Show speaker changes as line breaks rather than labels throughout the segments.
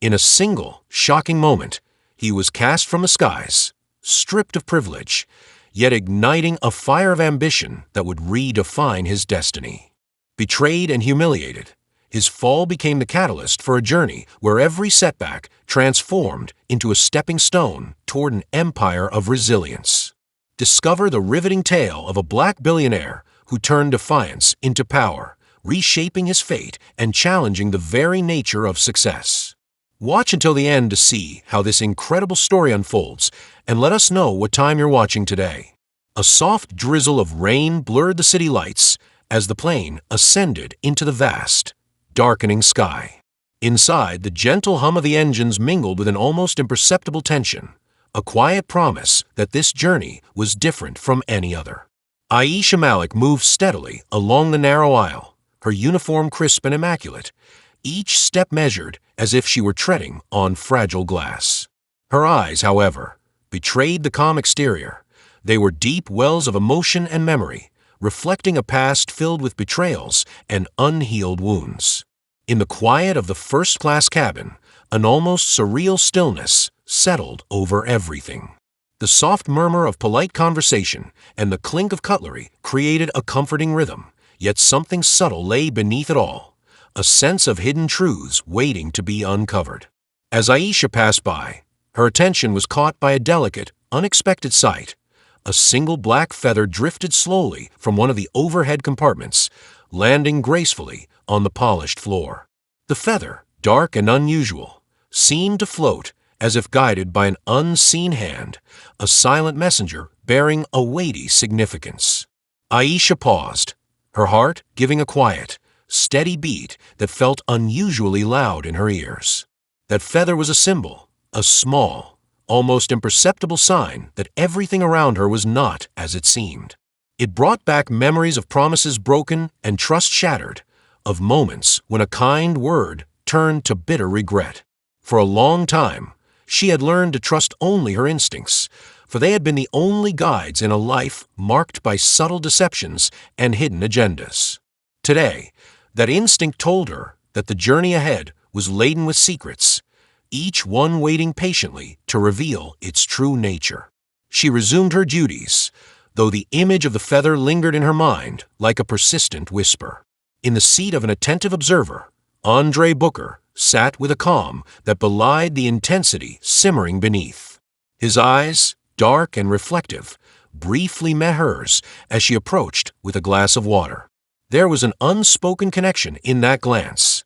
In a single, shocking moment, he was cast from the skies, stripped of privilege, yet igniting a fire of ambition that would redefine his destiny. Betrayed and humiliated, his fall became the catalyst for a journey where every setback transformed into a stepping stone toward an empire of resilience. Discover the riveting tale of a black billionaire who turned defiance into power, reshaping his fate and challenging the very nature of success. Watch until the end to see how this incredible story unfolds, and let us know what time you're watching today. A soft drizzle of rain blurred the city lights as the plane ascended into the vast, darkening sky. Inside, the gentle hum of the engines mingled with an almost imperceptible tension, a quiet promise that this journey was different from any other. Aisha Malik moved steadily along the narrow aisle, her uniform crisp and immaculate, each step measured as if she were treading on fragile glass. Her eyes, however, betrayed the calm exterior. They were deep wells of emotion and memory, reflecting a past filled with betrayals and unhealed wounds. In the quiet of the first-class cabin, an almost surreal stillness settled over everything. The soft murmur of polite conversation and the clink of cutlery created a comforting rhythm, yet something subtle lay beneath it all, a sense of hidden truths waiting to be uncovered. As Aisha passed by, her attention was caught by a delicate, unexpected sight. A single black feather drifted slowly from one of the overhead compartments, landing gracefully on the polished floor. The feather, dark and unusual, seemed to float as if guided by an unseen hand, a silent messenger bearing a weighty significance. Aisha paused, her heart giving a quiet, steady beat that felt unusually loud in her ears. That feather was a symbol, a small, almost imperceptible sign that everything around her was not as it seemed. It brought back memories of promises broken and trust shattered, of moments when a kind word turned to bitter regret. For a long time, she had learned to trust only her instincts, for they had been the only guides in a life marked by subtle deceptions and hidden agendas. Today, that instinct told her that the journey ahead was laden with secrets, each one waiting patiently to reveal its true nature. She resumed her duties, though the image of the feather lingered in her mind like a persistent whisper. In the seat of an attentive observer, Andre Booker sat with a calm that belied the intensity simmering beneath. His eyes, dark and reflective, briefly met hers as she approached with a glass of water. There was an unspoken connection in that glance,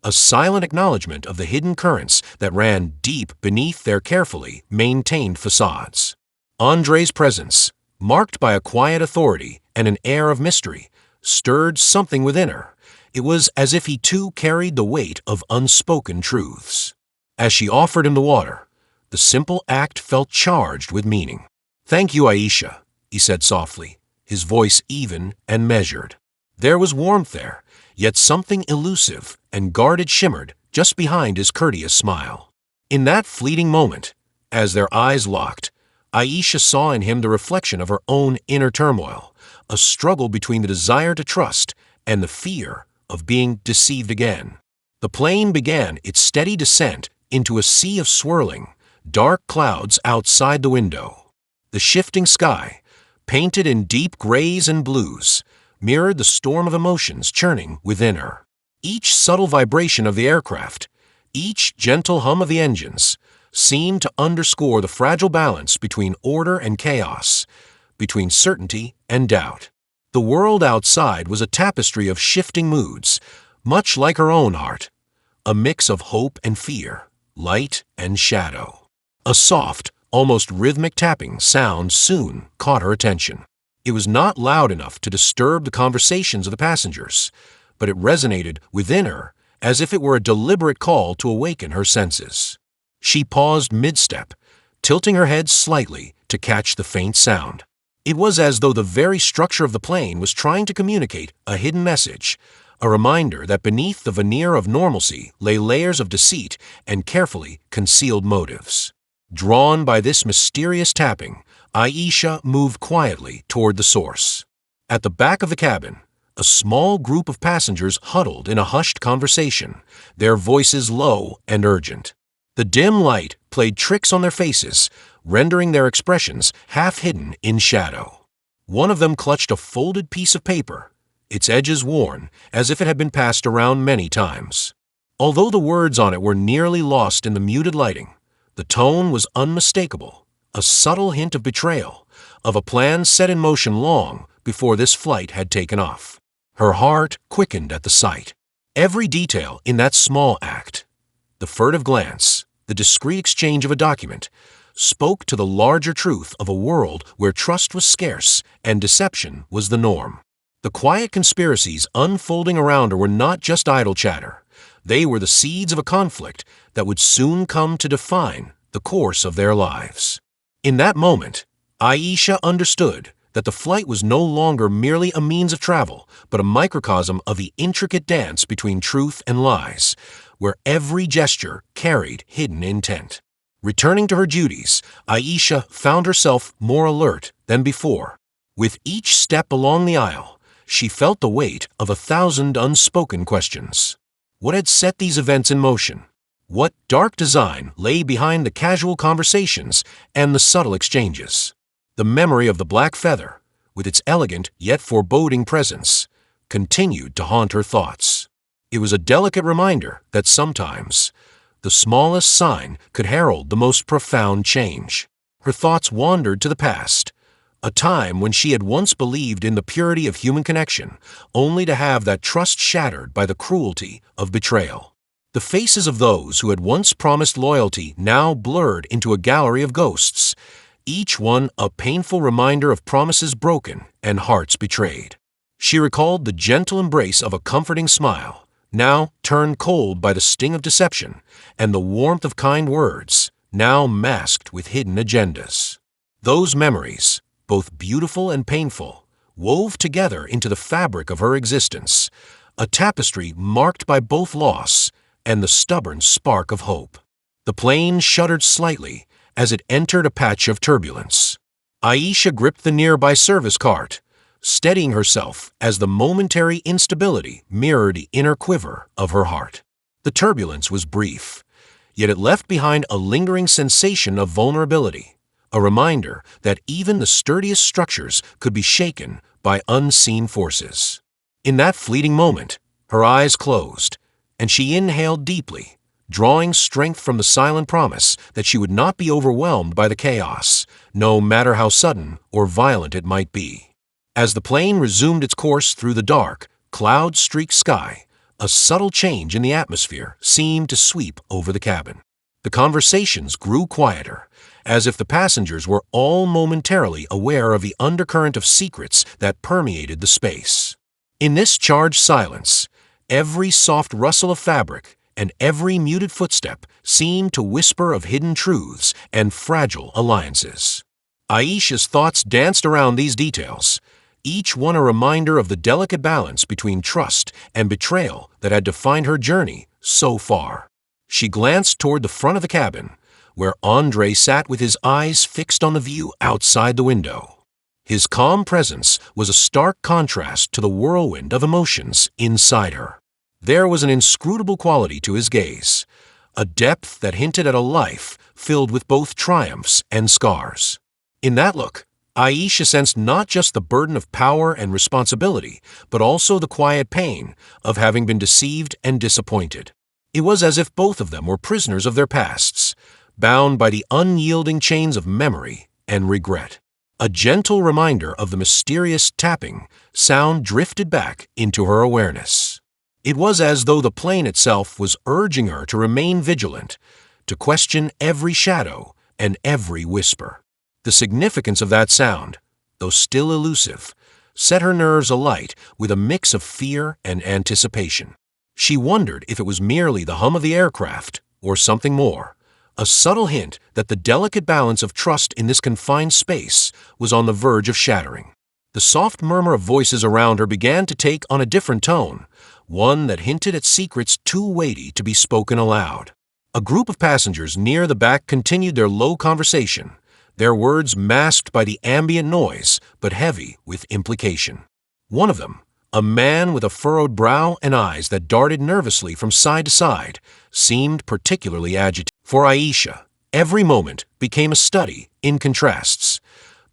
a silent acknowledgement of the hidden currents that ran deep beneath their carefully maintained facades. Andre's presence, marked by a quiet authority and an air of mystery, stirred something within her. It was as if he too carried the weight of unspoken truths. As she offered him the water, the simple act felt charged with meaning. "Thank you, Aisha," he said softly, his voice even and measured. There was warmth there, yet something elusive and guarded shimmered just behind his courteous smile. In that fleeting moment, as their eyes locked, Aisha saw in him the reflection of her own inner turmoil, a struggle between the desire to trust and the fear of being deceived again. The plane began its steady descent into a sea of swirling, dark clouds outside the window. The shifting sky, painted in deep grays and blues, mirrored the storm of emotions churning within her. Each subtle vibration of the aircraft, each gentle hum of the engines, seemed to underscore the fragile balance between order and chaos, between certainty and doubt. The world outside was a tapestry of shifting moods, much like her own heart, a mix of hope and fear, light and shadow. A soft, almost rhythmic tapping sound soon caught her attention. It was not loud enough to disturb the conversations of the passengers, but it resonated within her as if it were a deliberate call to awaken her senses. She paused mid-step, tilting her head slightly to catch the faint sound. It was as though the very structure of the plane was trying to communicate a hidden message, a reminder that beneath the veneer of normalcy lay layers of deceit and carefully concealed motives. Drawn by this mysterious tapping, Aisha moved quietly toward the source. At the back of the cabin, a small group of passengers huddled in a hushed conversation, their voices low and urgent. The dim light played tricks on their faces, rendering their expressions half hidden in shadow. One of them clutched a folded piece of paper, its edges worn as if it had been passed around many times. Although the words on it were nearly lost in the muted lighting, the tone was unmistakable, a subtle hint of betrayal, of a plan set in motion long before this flight had taken off. Her heart quickened at the sight. Every detail in that small act, the furtive glance, the discreet exchange of a document, spoke to the larger truth of a world where trust was scarce and deception was the norm. The quiet conspiracies unfolding around her were not just idle chatter. They were the seeds of a conflict that would soon come to define the course of their lives. In that moment, Aisha understood that the flight was no longer merely a means of travel, but a microcosm of the intricate dance between truth and lies, where every gesture carried hidden intent. Returning to her duties, Aisha found herself more alert than before. With each step along the aisle, she felt the weight of 1,000 unspoken questions. What had set these events in motion? What dark design lay behind the casual conversations and the subtle exchanges? The memory of the black feather, with its elegant yet foreboding presence, continued to haunt her thoughts. It was a delicate reminder that sometimes the smallest sign could herald the most profound change. Her thoughts wandered to the past, a time when she had once believed in the purity of human connection, only to have that trust shattered by the cruelty of betrayal. The faces of those who had once promised loyalty now blurred into a gallery of ghosts, each one a painful reminder of promises broken and hearts betrayed. She recalled the gentle embrace of a comforting smile, now turned cold by the sting of deception, and the warmth of kind words, now masked with hidden agendas. Those memories, both beautiful and painful, wove together into the fabric of her existence, a tapestry marked by both loss and the stubborn spark of hope. The plane shuddered slightly as it entered a patch of turbulence. Aisha gripped the nearby service cart, steadying herself as the momentary instability mirrored the inner quiver of her heart. The turbulence was brief, yet it left behind a lingering sensation of vulnerability, a reminder that even the sturdiest structures could be shaken by unseen forces. In that fleeting moment, her eyes closed, and she inhaled deeply, drawing strength from the silent promise that she would not be overwhelmed by the chaos, no matter how sudden or violent it might be. As the plane resumed its course through the dark, cloud-streaked sky, a subtle change in the atmosphere seemed to sweep over the cabin. The conversations grew quieter, as if the passengers were all momentarily aware of the undercurrent of secrets that permeated the space. In this charged silence, every soft rustle of fabric and every muted footstep seemed to whisper of hidden truths and fragile alliances. Aisha's thoughts danced around these details, each one a reminder of the delicate balance between trust and betrayal that had defined her journey so far. She glanced toward the front of the cabin, where Andre sat with his eyes fixed on the view outside the window. His calm presence was a stark contrast to the whirlwind of emotions inside her. There was an inscrutable quality to his gaze, a depth that hinted at a life filled with both triumphs and scars. In that look, Aisha sensed not just the burden of power and responsibility, but also the quiet pain of having been deceived and disappointed. It was as if both of them were prisoners of their pasts, bound by the unyielding chains of memory and regret. A gentle reminder of the mysterious tapping sound drifted back into her awareness. It was as though the plane itself was urging her to remain vigilant, to question every shadow and every whisper. The significance of that sound, though still elusive, set her nerves alight with a mix of fear and anticipation. She wondered if it was merely the hum of the aircraft or something more, a subtle hint that the delicate balance of trust in this confined space was on the verge of shattering. The soft murmur of voices around her began to take on a different tone, one that hinted at secrets too weighty to be spoken aloud. A group of passengers near the back continued their low conversation, their words masked by the ambient noise, but heavy with implication. One of them, a man with a furrowed brow and eyes that darted nervously from side to side, seemed particularly agitated. For Aisha, every moment became a study in contrasts,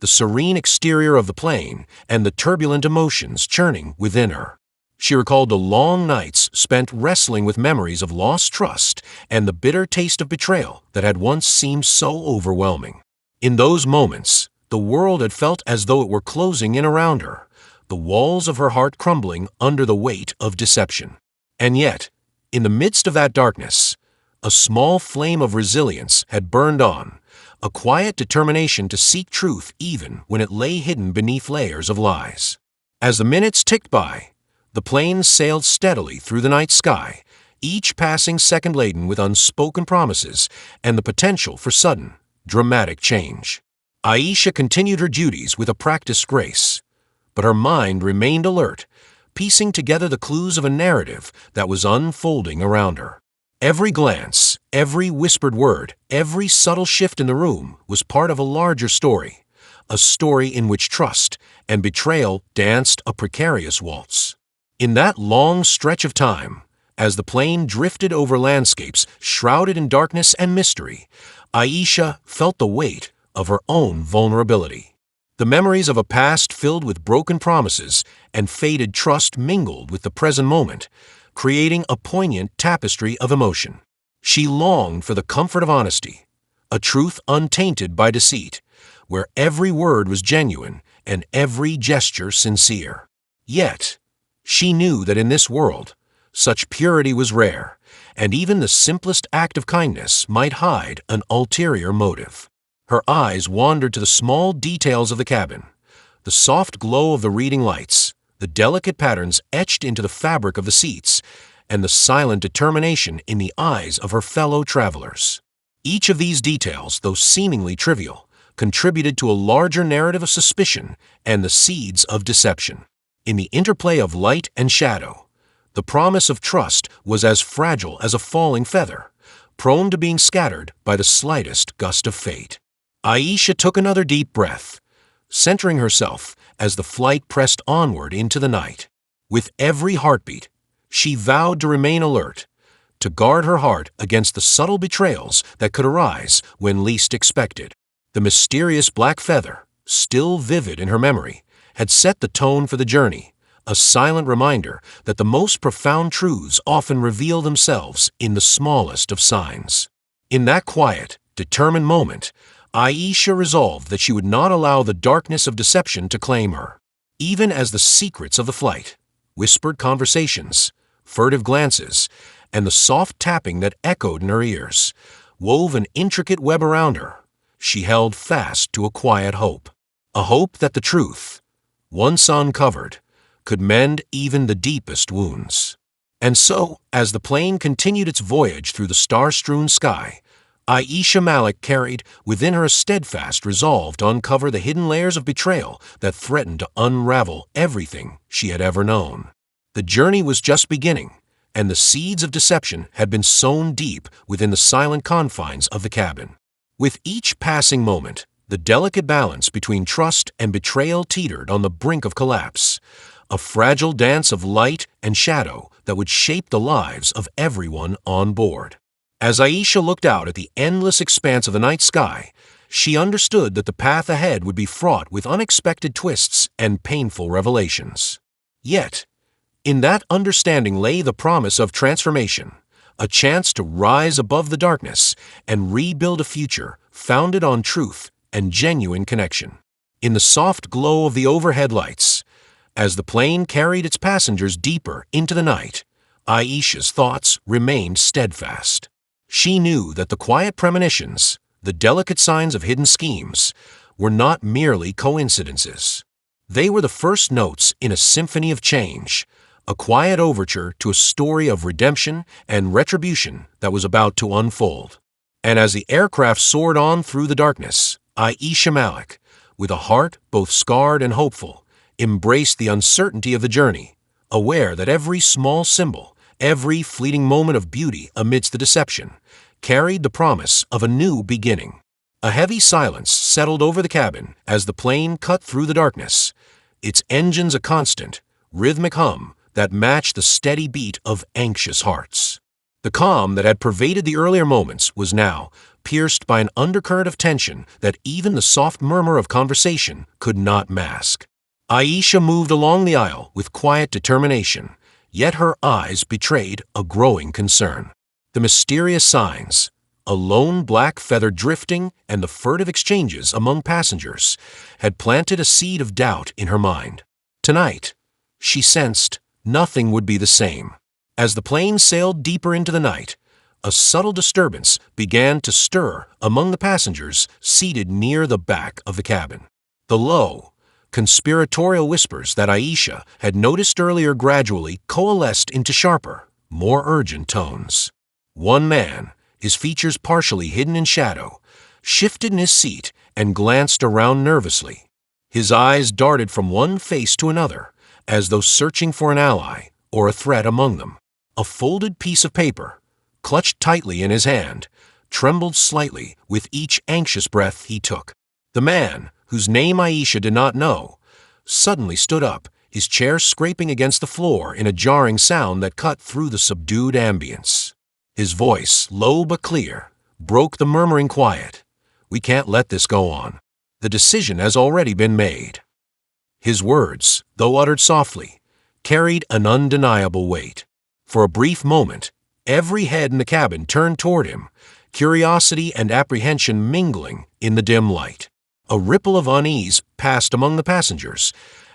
the serene exterior of the plane and the turbulent emotions churning within her. She recalled the long nights spent wrestling with memories of lost trust and the bitter taste of betrayal that had once seemed so overwhelming. In those moments, the world had felt as though it were closing in around her, the walls of her heart crumbling under the weight of deception. And yet, in the midst of that darkness, a small flame of resilience had burned on, a quiet determination to seek truth even when it lay hidden beneath layers of lies. As the minutes ticked by, the plane sailed steadily through the night sky, each passing second laden with unspoken promises and the potential for sudden, dramatic change. Aisha continued her duties with a practiced grace, but her mind remained alert, piecing together the clues of a narrative that was unfolding around her. Every glance, every whispered word, every subtle shift in the room was part of a larger story, a story in which trust and betrayal danced a precarious waltz. In that long stretch of time, as the plane drifted over landscapes shrouded in darkness and mystery, Aisha felt the weight of her own vulnerability. The memories of a past filled with broken promises and faded trust mingled with the present moment, creating a poignant tapestry of emotion. She longed for the comfort of honesty, a truth untainted by deceit, where every word was genuine and every gesture sincere. Yet, she knew that in this world, such purity was rare, and even the simplest act of kindness might hide an ulterior motive. Her eyes wandered to the small details of the cabin, the soft glow of the reading lights, the delicate patterns etched into the fabric of the seats, and the silent determination in the eyes of her fellow travelers. Each of these details, though seemingly trivial, contributed to a larger narrative of suspicion and the seeds of deception. In the interplay of light and shadow, the promise of trust was as fragile as a falling feather, prone to being scattered by the slightest gust of fate. Aisha took another deep breath, centering herself as the flight pressed onward into the night. With every heartbeat, she vowed to remain alert, to guard her heart against the subtle betrayals that could arise when least expected. The mysterious black feather, still vivid in her memory, had set the tone for the journey, a silent reminder that the most profound truths often reveal themselves in the smallest of signs. In that quiet, determined moment, Aisha resolved that she would not allow the darkness of deception to claim her. Even as the secrets of the flight, whispered conversations, furtive glances, and the soft tapping that echoed in her ears, wove an intricate web around her, she held fast to a quiet hope. A hope that the truth, once uncovered, could mend even the deepest wounds. And so, as the plane continued its voyage through the star-strewn sky, Aisha Malik carried within her a steadfast resolve to uncover the hidden layers of betrayal that threatened to unravel everything she had ever known. The journey was just beginning, and the seeds of deception had been sown deep within the silent confines of the cabin. With each passing moment, the delicate balance between trust and betrayal teetered on the brink of collapse, a fragile dance of light and shadow that would shape the lives of everyone on board. As Aisha looked out at the endless expanse of the night sky, she understood that the path ahead would be fraught with unexpected twists and painful revelations. Yet, in that understanding lay the promise of transformation, a chance to rise above the darkness and rebuild a future founded on truth and genuine connection. In the soft glow of the overhead lights, as the plane carried its passengers deeper into the night, Aisha's thoughts remained steadfast. She knew that the quiet premonitions, the delicate signs of hidden schemes, were not merely coincidences. They were the first notes in a symphony of change, a quiet overture to a story of redemption and retribution that was about to unfold. And as the aircraft soared on through the darkness, Aisha Malik, with a heart both scarred and hopeful, embraced the uncertainty of the journey, aware that every small symbol, every fleeting moment of beauty amidst the deception, carried the promise of a new beginning. A heavy silence settled over the cabin as the plane cut through the darkness, its engines a constant, rhythmic hum that matched the steady beat of anxious hearts. The calm that had pervaded the earlier moments was now pierced by an undercurrent of tension that even the soft murmur of conversation could not mask. Aisha moved along the aisle with quiet determination, yet her eyes betrayed a growing concern. The mysterious signs, a lone black feather drifting, and the furtive exchanges among passengers had planted a seed of doubt in her mind. Tonight, she sensed nothing would be the same. As the plane sailed deeper into the night, a subtle disturbance began to stir among the passengers seated near the back of the cabin. The low, conspiratorial whispers that Aisha had noticed earlier gradually coalesced into sharper, more urgent tones. One man, his features partially hidden in shadow, shifted in his seat and glanced around nervously. His eyes darted from one face to another, as though searching for an ally or a threat among them. A folded piece of paper, clutched tightly in his hand, trembled slightly with each anxious breath he took. The man, whose name Aisha did not know, suddenly stood up, his chair scraping against the floor in a jarring sound that cut through the subdued ambience. His voice, low but clear, broke the murmuring quiet. "We can't let this go on. The decision has already been made." His words, though uttered softly, carried an undeniable weight. For a brief moment, every head in the cabin turned toward him, curiosity and apprehension mingling in the dim light. A ripple of unease passed among the passengers,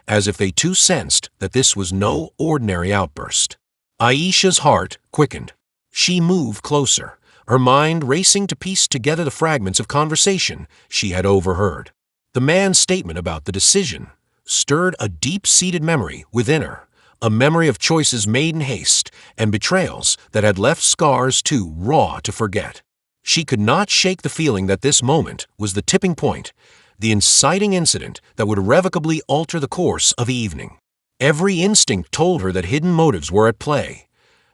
as if they too sensed that this was no ordinary outburst. Aisha's heart quickened. She moved closer, her mind racing to piece together the fragments of conversation she had overheard. The man's statement about the decision stirred a deep-seated memory within her, a memory of choices made in haste and betrayals that had left scars too raw to forget. She could not shake the feeling that this moment was the tipping point, the inciting incident that would irrevocably alter the course of the evening. Every instinct told her that hidden motives were at play,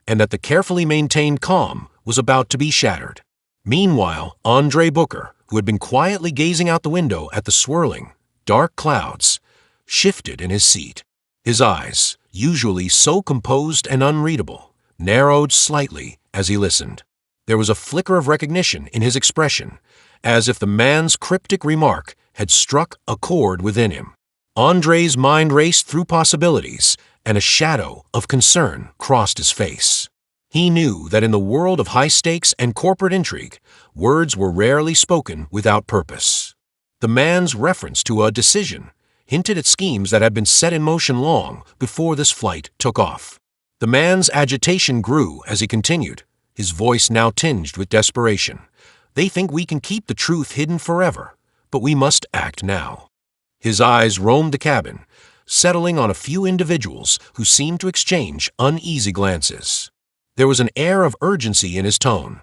and that the carefully maintained calm was about to be shattered. Meanwhile, Andre Booker, who had been quietly gazing out the window at the swirling, dark clouds, shifted in his seat. His eyes, usually so composed and unreadable, narrowed slightly as he listened. There was a flicker of recognition in his expression, as if the man's cryptic remark had struck a chord within him. Andre's mind raced through possibilities, and a shadow of concern crossed his face. He knew that in the world of high stakes and corporate intrigue, words were rarely spoken without purpose. The man's reference to a decision hinted at schemes that had been set in motion long before this flight took off. The man's agitation grew as he continued, his voice now tinged with desperation. "They think we can keep the truth hidden forever, but we must act now." His eyes roamed the cabin, settling on a few individuals who seemed to exchange uneasy glances. There was an air of urgency in his tone,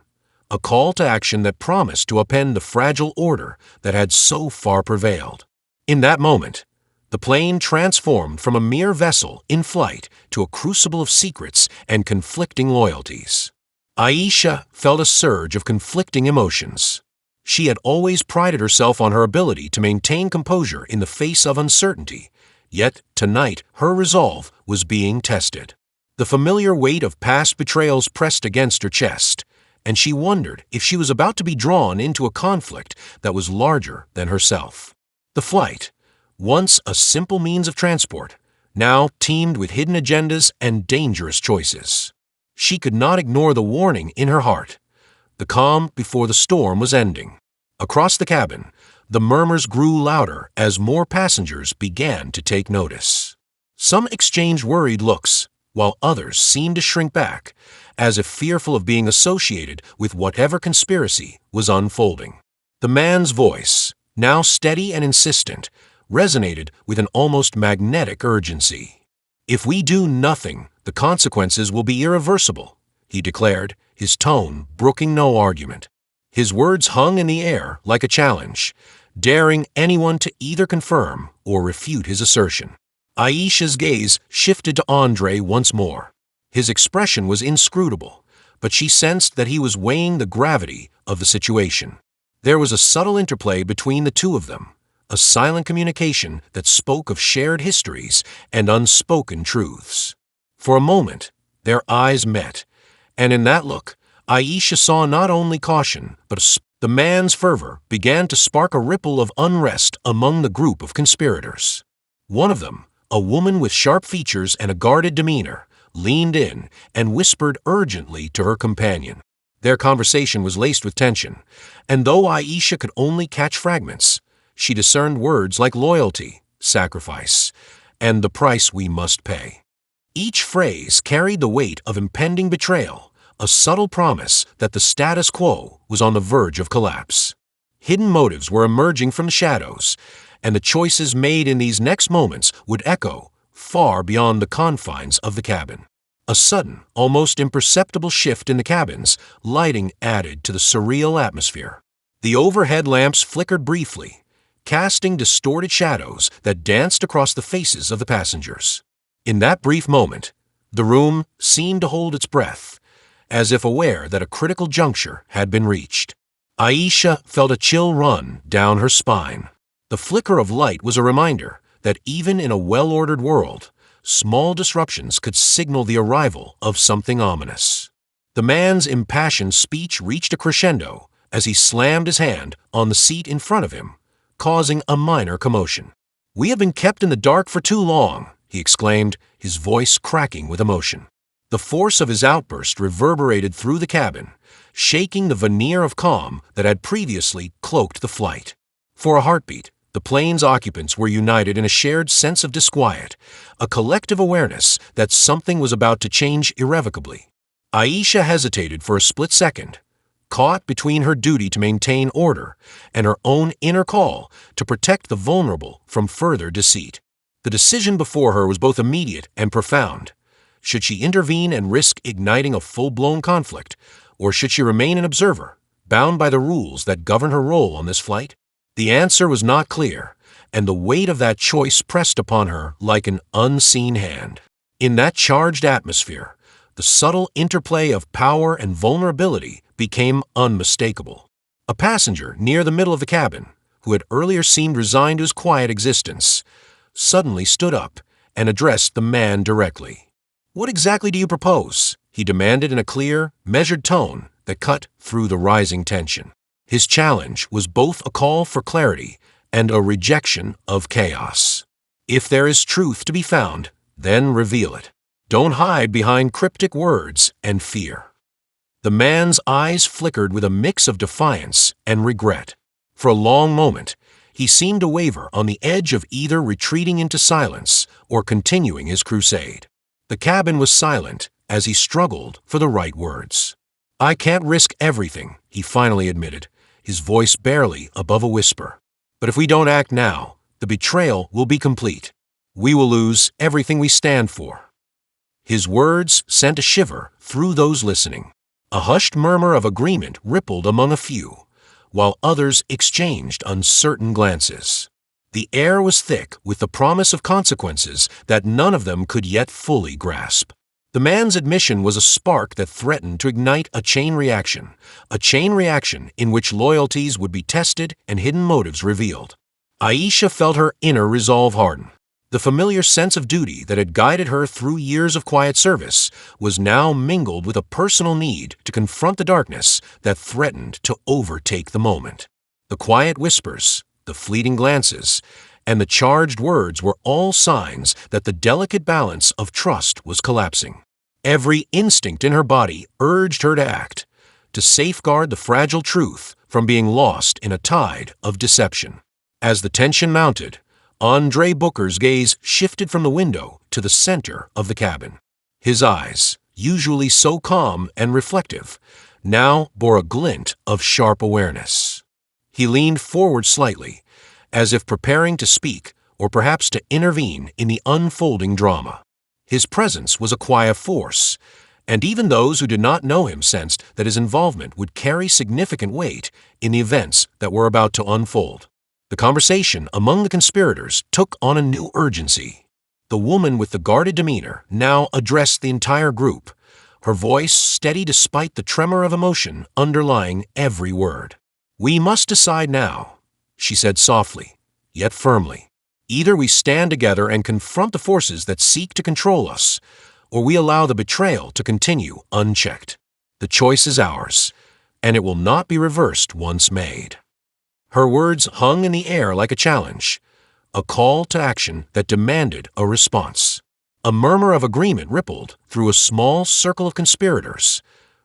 a call to action that promised to upend the fragile order that had so far prevailed. In that moment, the plane transformed from a mere vessel in flight to a crucible of secrets and conflicting loyalties. Aisha felt a surge of conflicting emotions. She had always prided herself on her ability to maintain composure in the face of uncertainty, yet tonight her resolve was being tested. The familiar weight of past betrayals pressed against her chest, and she wondered if she was about to be drawn into a conflict that was larger than herself. The flight, once a simple means of transport, now teemed with hidden agendas and dangerous choices. She could not ignore the warning in her heart. The calm before the storm was ending. Across the cabin, the murmurs grew louder as more passengers began to take notice. Some exchanged worried looks, while others seemed to shrink back, as if fearful of being associated with whatever conspiracy was unfolding. The man's voice, now steady and insistent, resonated with an almost magnetic urgency. "If we do nothing, the consequences will be irreversible," he declared, his tone brooking no argument. His words hung in the air like a challenge, daring anyone to either confirm or refute his assertion. Aisha's gaze shifted to Andre once more. His expression was inscrutable, but she sensed that he was weighing the gravity of the situation. There was a subtle interplay between the two of them, a silent communication that spoke of shared histories and unspoken truths. For a moment, their eyes met, And in that look, Aisha saw not only caution, but the man's fervor began to spark a ripple of unrest among the group of conspirators. One of them, a woman with sharp features and a guarded demeanor, leaned in and whispered urgently to her companion. Their conversation was laced with tension, and though Aisha could only catch fragments, she discerned words like loyalty, sacrifice, and the price we must pay. Each phrase carried the weight of impending betrayal, a subtle promise that the status quo was on the verge of collapse. Hidden motives were emerging from the shadows, and the choices made in these next moments would echo far beyond the confines of the cabin. A sudden, almost imperceptible shift in the cabin's lighting added to the surreal atmosphere. The overhead lamps flickered briefly, casting distorted shadows that danced across the faces of the passengers. In that brief moment, the room seemed to hold its breath, as if aware that a critical juncture had been reached. Aisha felt a chill run down her spine. The flicker of light was a reminder that even in a well-ordered world, small disruptions could signal the arrival of something ominous. The man's impassioned speech reached a crescendo as he slammed his hand on the seat in front of him, causing a minor commotion. "We have been kept in the dark for too long," he exclaimed, his voice cracking with emotion. The force of his outburst reverberated through the cabin, shaking the veneer of calm that had previously cloaked the flight. For a heartbeat, the plane's occupants were united in a shared sense of disquiet, a collective awareness that something was about to change irrevocably. Aisha hesitated for a split second, caught between her duty to maintain order and her own inner call to protect the vulnerable from further deceit. The decision before her was both immediate and profound. Should she intervene and risk igniting a full-blown conflict, or should she remain an observer, bound by the rules that govern her role on this flight? The answer was not clear, and the weight of that choice pressed upon her like an unseen hand. In that charged atmosphere, the subtle interplay of power and vulnerability became unmistakable. A passenger near the middle of the cabin, who had earlier seemed resigned to his quiet existence, suddenly stood up and addressed the man directly. "What exactly do you propose?" he demanded in a clear, measured tone that cut through the rising tension. His challenge was both a call for clarity and a rejection of chaos. If there is truth to be found, then reveal it. Don't hide behind cryptic words and fear. The man's eyes flickered with a mix of defiance and regret. For a long moment, he seemed to waver on the edge of either retreating into silence or continuing his crusade. The cabin was silent as he struggled for the right words. "I can't risk everything," he finally admitted, his voice barely above a whisper. "But if we don't act now, the betrayal will be complete. We will lose everything we stand for." His words sent a shiver through those listening. A hushed murmur of agreement rippled among a few, while others exchanged uncertain glances. The air was thick with the promise of consequences that none of them could yet fully grasp. The man's admission was a spark that threatened to ignite a chain reaction in which loyalties would be tested and hidden motives revealed. Aisha felt her inner resolve harden. The familiar sense of duty that had guided her through years of quiet service was now mingled with a personal need to confront the darkness that threatened to overtake the moment. The quiet whispers, the fleeting glances, and the charged words were all signs that the delicate balance of trust was collapsing. Every instinct in her body urged her to act, to safeguard the fragile truth from being lost in a tide of deception. As the tension mounted, Andre Booker's gaze shifted from the window to the center of the cabin. His eyes, usually so calm and reflective, now bore a glint of sharp awareness. He leaned forward slightly, as if preparing to speak or perhaps to intervene in the unfolding drama. His presence was a quiet force, and even those who did not know him sensed that his involvement would carry significant weight in the events that were about to unfold. The conversation among the conspirators took on a new urgency. The woman with the guarded demeanor now addressed the entire group, her voice steady despite the tremor of emotion underlying every word. "We must decide now," she said softly, yet firmly. "Either we stand together and confront the forces that seek to control us, or we allow the betrayal to continue unchecked." The choice is ours, and it will not be reversed once made." Her words hung in the air like a challenge, a call to action that demanded a response. A murmur of agreement rippled through a small circle of conspirators,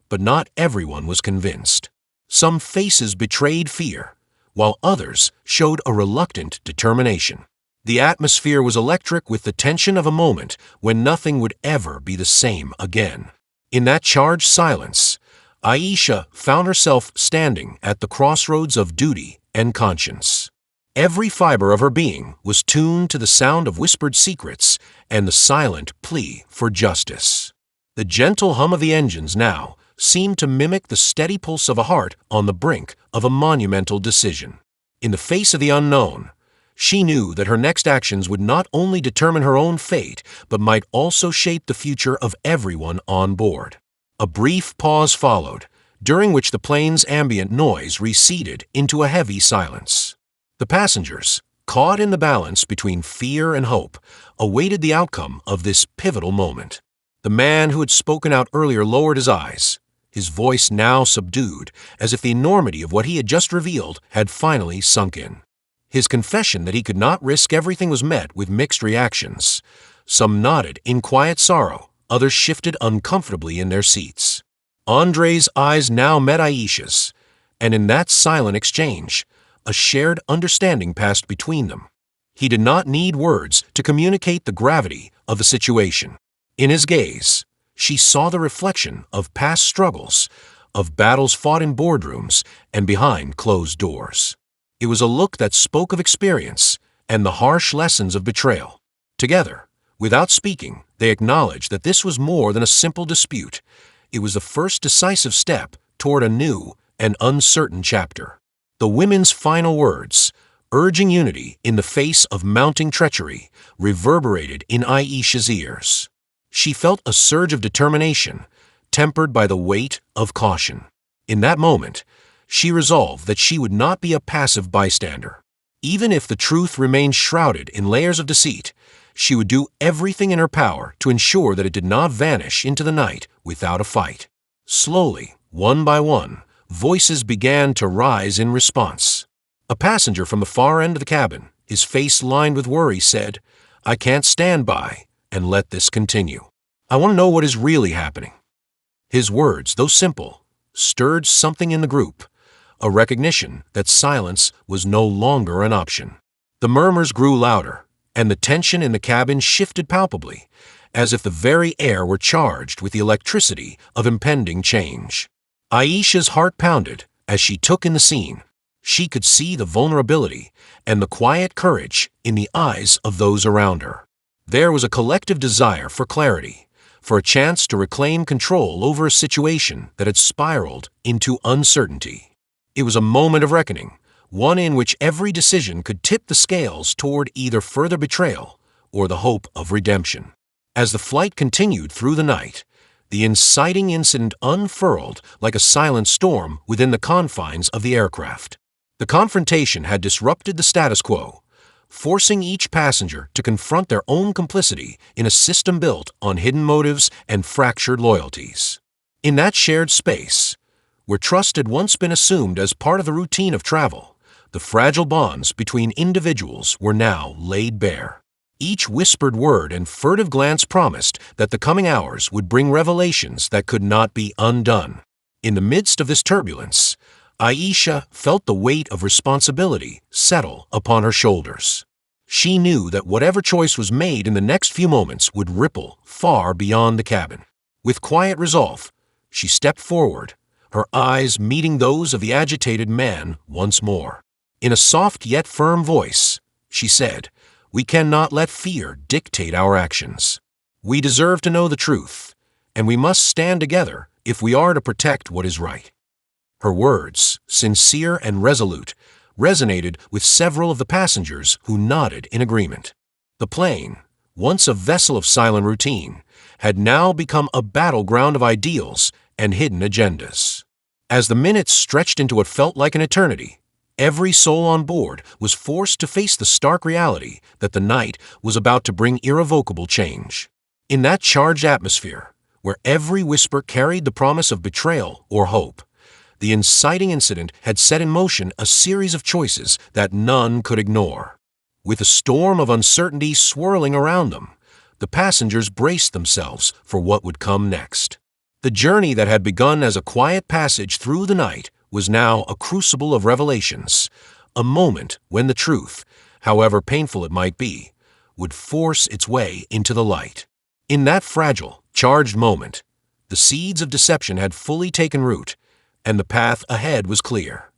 but not everyone was convinced. Some faces betrayed fear, while others showed a reluctant determination. The atmosphere was electric with the tension of a moment when nothing would ever be the same again. In that charged silence, Aisha found herself standing at the crossroads of duty and conscience. Every fiber of her being was tuned to the sound of whispered secrets and the silent plea for justice. The gentle hum of the engines now seemed to mimic the steady pulse of a heart on the brink of a monumental decision. In the face of the unknown, she knew that her next actions would not only determine her own fate, but might also shape the future of everyone on board. A brief pause followed, during which the plane's ambient noise receded into a heavy silence. The passengers, caught in the balance between fear and hope, awaited the outcome of this pivotal moment. The man who had spoken out earlier lowered his eyes, his voice now subdued, as if the enormity of what he had just revealed had finally sunk in. His confession that he could not risk everything was met with mixed reactions. Some nodded in quiet sorrow, others shifted uncomfortably in their seats. Andre's eyes now met Aisha's, and in that silent exchange, a shared understanding passed between them. He did not need words to communicate the gravity of the situation. In his gaze, she saw the reflection of past struggles, of battles fought in boardrooms and behind closed doors. It was a look that spoke of experience and the harsh lessons of betrayal. Together, without speaking, they acknowledged that this was more than a simple dispute. It was the first decisive step toward a new and uncertain chapter. The women's final words, urging unity in the face of mounting treachery, reverberated in Aisha's ears. She felt a surge of determination, tempered by the weight of caution. In that moment, she resolved that she would not be a passive bystander. Even if the truth remained shrouded in layers of deceit, she would do everything in her power to ensure that it did not vanish into the night without a fight. Slowly, one by one, voices began to rise in response. A passenger from the far end of the cabin, his face lined with worry, said, "I can't stand by and let this continue. I want to know what is really happening." His words, though simple, stirred something in the group, a recognition that silence was no longer an option. The murmurs grew louder, and the tension in the cabin shifted palpably, as if the very air were charged with the electricity of impending change. Aisha's heart pounded as she took in the scene. She could see the vulnerability and the quiet courage in the eyes of those around her. There was a collective desire for clarity, for a chance to reclaim control over a situation that had spiraled into uncertainty. It was a moment of reckoning, one in which every decision could tip the scales toward either further betrayal or the hope of redemption. As the flight continued through the night, the inciting incident unfurled like a silent storm within the confines of the aircraft. The confrontation had disrupted the status quo, forcing each passenger to confront their own complicity in a system built on hidden motives and fractured loyalties. In that shared space, where trust had once been assumed as part of the routine of travel, the fragile bonds between individuals were now laid bare. Each whispered word and furtive glance promised that the coming hours would bring revelations that could not be undone. In the midst of this turbulence, Aisha felt the weight of responsibility settle upon her shoulders. She knew that whatever choice was made in the next few moments would ripple far beyond the cabin. With quiet resolve, she stepped forward, her eyes meeting those of the agitated man once more. In a soft yet firm voice, she said, "We cannot let fear dictate our actions. We deserve to know the truth, and we must stand together if we are to protect what is right." Her words, sincere and resolute, resonated with several of the passengers who nodded in agreement. The plane, once a vessel of silent routine, had now become a battleground of ideals and hidden agendas. As the minutes stretched into what felt like an eternity, every soul on board was forced to face the stark reality that the night was about to bring irrevocable change. In that charged atmosphere, where every whisper carried the promise of betrayal or hope. The inciting incident had set in motion a series of choices that none could ignore. With a storm of uncertainty swirling around them, the passengers braced themselves for what would come next. The journey that had begun as a quiet passage through the night was now a crucible of revelations, a moment when the truth, however painful it might be, would force its way into the light. In that fragile, charged moment, the seeds of deception had fully taken root, and the path ahead was clear.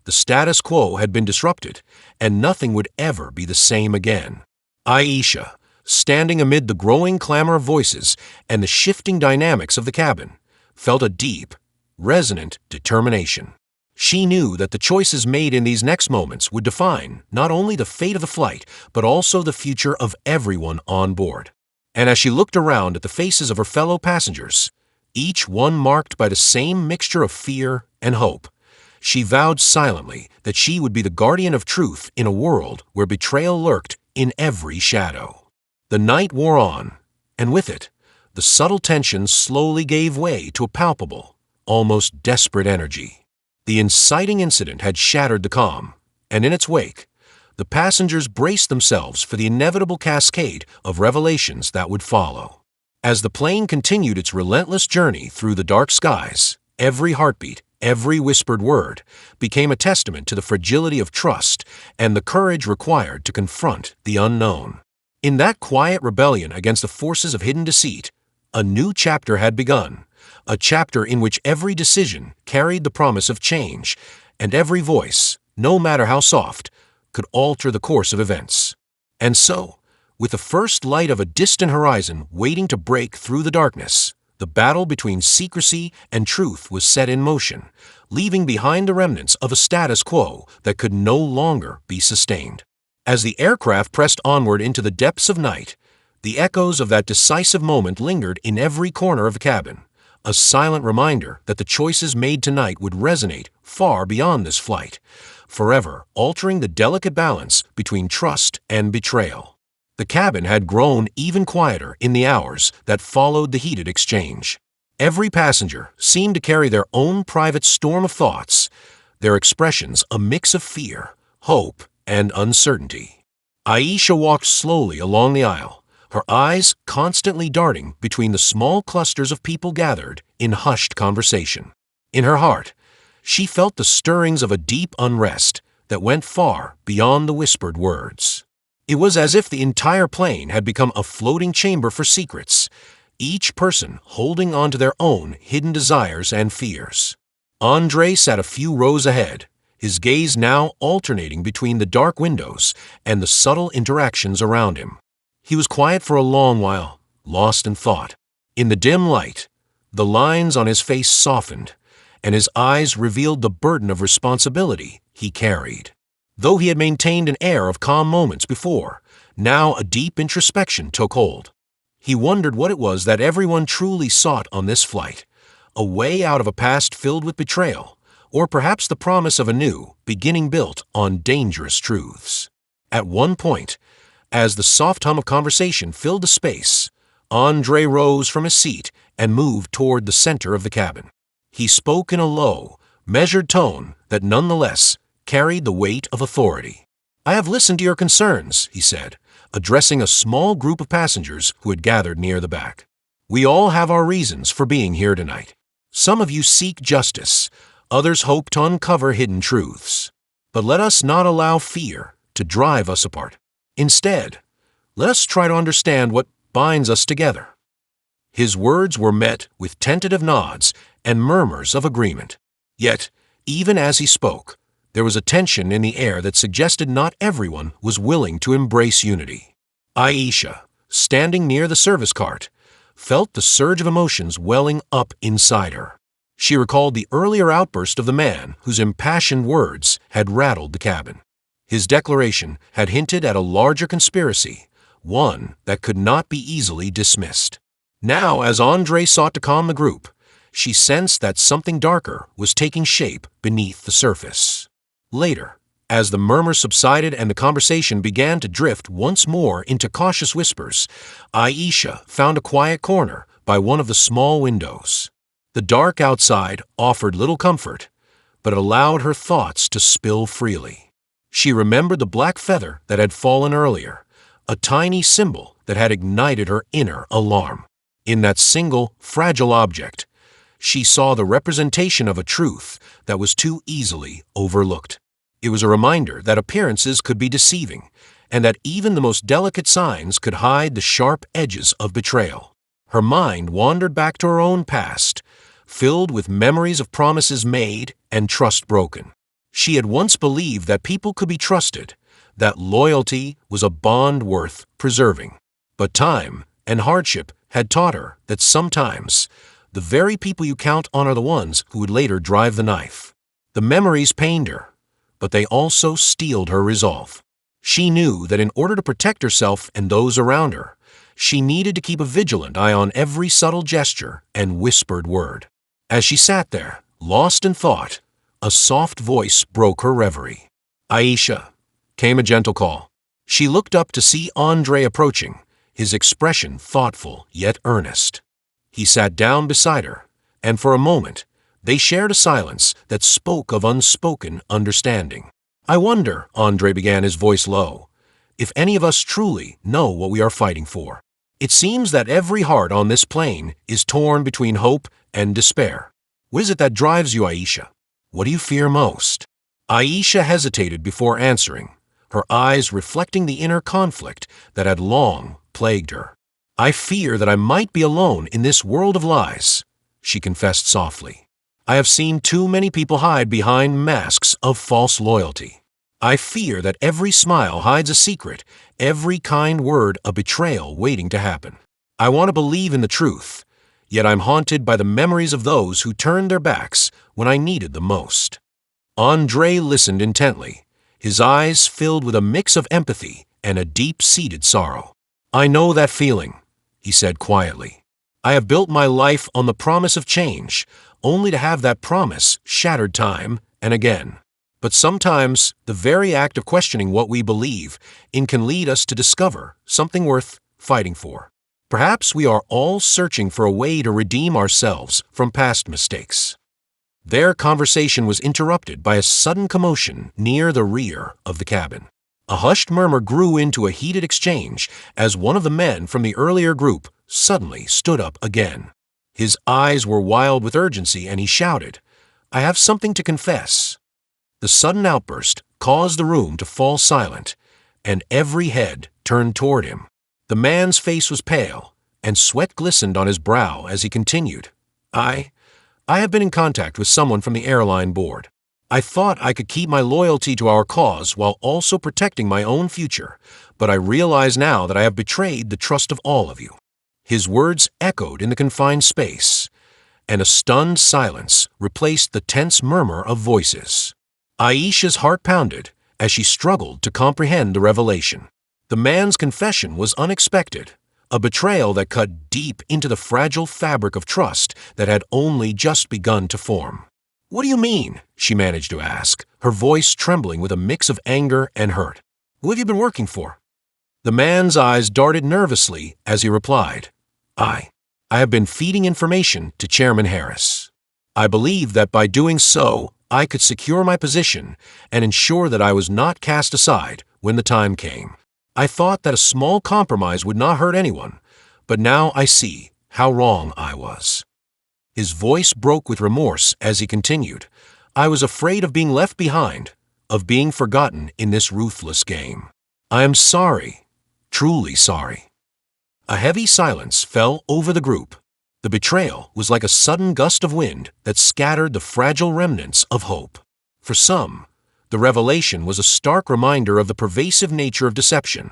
The status quo had been disrupted, and nothing would ever be the same again. Aisha, standing amid the growing clamor of voices and the shifting dynamics of the cabin, felt a deep, resonant determination. She knew that the choices made in these next moments would define not only the fate of the flight, but also the future of everyone on board. And as she looked around at the faces of her fellow passengers, each one marked by the same mixture of fear and hope, she vowed silently that she would be the guardian of truth in a world where betrayal lurked in every shadow. The night wore on, and with it, the subtle tension slowly gave way to a palpable, almost desperate energy. The inciting incident had shattered the calm, and in its wake, the passengers braced themselves for the inevitable cascade of revelations that would follow. As the plane continued its relentless journey through the dark skies, every heartbeat, every whispered word became a testament to the fragility of trust and the courage required to confront the unknown. In that quiet rebellion against the forces of hidden deceit, a new chapter had begun, a chapter in which every decision carried the promise of change, and every voice, no matter how soft, could alter the course of events. And so, with the first light of a distant horizon waiting to break through the darkness, the battle between secrecy and truth was set in motion, leaving behind the remnants of a status quo that could no longer be sustained. As the aircraft pressed onward into the depths of night, the echoes of that decisive moment lingered in every corner of the cabin, a silent reminder that the choices made tonight would resonate far beyond this flight, forever altering the delicate balance between trust and betrayal. The cabin had grown even quieter in the hours that followed the heated exchange. Every passenger seemed to carry their own private storm of thoughts, their expressions a mix of fear, hope, and uncertainty. Aisha walked slowly along the aisle, her eyes constantly darting between the small clusters of people gathered in hushed conversation. In her heart, she felt the stirrings of a deep unrest that went far beyond the whispered words. It was as if the entire plane had become a floating chamber for secrets, each person holding on to their own hidden desires and fears. Andre sat a few rows ahead, his gaze now alternating between the dark windows and the subtle interactions around him. He was quiet for a long while, lost in thought. In the dim light, the lines on his face softened, and his eyes revealed the burden of responsibility he carried. Though he had maintained an air of calm moments before, now a deep introspection took hold. He wondered what it was that everyone truly sought on this flight, a way out of a past filled with betrayal, or perhaps the promise of a new beginning built on dangerous truths. At one point, as the soft hum of conversation filled the space, Andre rose from his seat and moved toward the center of the cabin. He spoke in a low, measured tone that nonetheless carried the weight of authority. "I have listened to your concerns," he said, addressing a small group of passengers who had gathered near the back. "We all have our reasons for being here tonight. Some of you seek justice, others hope to uncover hidden truths. But let us not allow fear to drive us apart. Instead, let us try to understand what binds us together." His words were met with tentative nods and murmurs of agreement. Yet, even as he spoke, there was a tension in the air that suggested not everyone was willing to embrace unity. Aisha, standing near the service cart, felt the surge of emotions welling up inside her. She recalled the earlier outburst of the man whose impassioned words had rattled the cabin. His declaration had hinted at a larger conspiracy, one that could not be easily dismissed. Now, as Andre sought to calm the group, she sensed that something darker was taking shape beneath the surface. Later, as the murmurs subsided and the conversation began to drift once more into cautious whispers, Aisha found a quiet corner by one of the small windows. The dark outside offered little comfort, but it allowed her thoughts to spill freely. She remembered the black feather that had fallen earlier, a tiny symbol that had ignited her inner alarm. In that single, fragile object, she saw the representation of a truth that was too easily overlooked. It was a reminder that appearances could be deceiving, and that even the most delicate signs could hide the sharp edges of betrayal. Her mind wandered back to her own past, filled with memories of promises made and trust broken. She had once believed that people could be trusted, that loyalty was a bond worth preserving. But time and hardship had taught her that sometimes the very people you count on are the ones who would later drive the knife. The memories pained her, but they also steeled her resolve. She knew that in order to protect herself and those around her, she needed to keep a vigilant eye on every subtle gesture and whispered word. As she sat there, lost in thought, a soft voice broke her reverie. "Aisha," came a gentle call. She looked up to see Andre approaching, his expression thoughtful yet earnest. He sat down beside her, and for a moment, they shared a silence that spoke of unspoken understanding. "I wonder," Andre began, his voice low, "if any of us truly know what we are fighting for. It seems that every heart on this plane is torn between hope and despair. What is it that drives you, Aisha? What do you fear most?" Aisha hesitated before answering, her eyes reflecting the inner conflict that had long plagued her. "I fear that I might be alone in this world of lies," she confessed softly. "I have seen too many people hide behind masks of false loyalty. I fear that every smile hides a secret, every kind word a betrayal waiting to happen. I want to believe in the truth, yet I'm haunted by the memories of those who turned their backs when I needed them most." Andre listened intently, his eyes filled with a mix of empathy and a deep-seated sorrow. "I know that feeling," he said quietly. "I have built my life on the promise of change, only to have that promise shattered time and again. But sometimes the very act of questioning what we believe in can lead us to discover something worth fighting for. Perhaps we are all searching for a way to redeem ourselves from past mistakes." Their conversation was interrupted by a sudden commotion near the rear of the cabin. A hushed murmur grew into a heated exchange as one of the men from the earlier group suddenly stood up again. His eyes were wild with urgency, and he shouted, "I have something to confess." The sudden outburst caused the room to fall silent, and every head turned toward him. The man's face was pale, and sweat glistened on his brow as he continued, I have been in contact with someone from the Airline board. I thought I could keep my loyalty to our cause while also protecting my own future, but I realize now that I have betrayed the trust of all of you." His words echoed in the confined space, and a stunned silence replaced the tense murmur of voices. Aisha's heart pounded as she struggled to comprehend the revelation. The man's confession was unexpected, a betrayal that cut deep into the fragile fabric of trust that had only just begun to form. "What do you mean?" she managed to ask, her voice trembling with a mix of anger and hurt. "Who have you been working for?" The man's eyes darted nervously as he replied, I have been feeding information to Chairman Harris. I believe that by doing so, I could secure my position and ensure that I was not cast aside when the time came. I thought that a small compromise would not hurt anyone, but now I see how wrong I was." His voice broke with remorse as he continued, "I was afraid of being left behind, of being forgotten in this ruthless game. I am sorry, truly sorry." A heavy silence fell over the group. The betrayal was like a sudden gust of wind that scattered the fragile remnants of hope. For some, the revelation was a stark reminder of the pervasive nature of deception,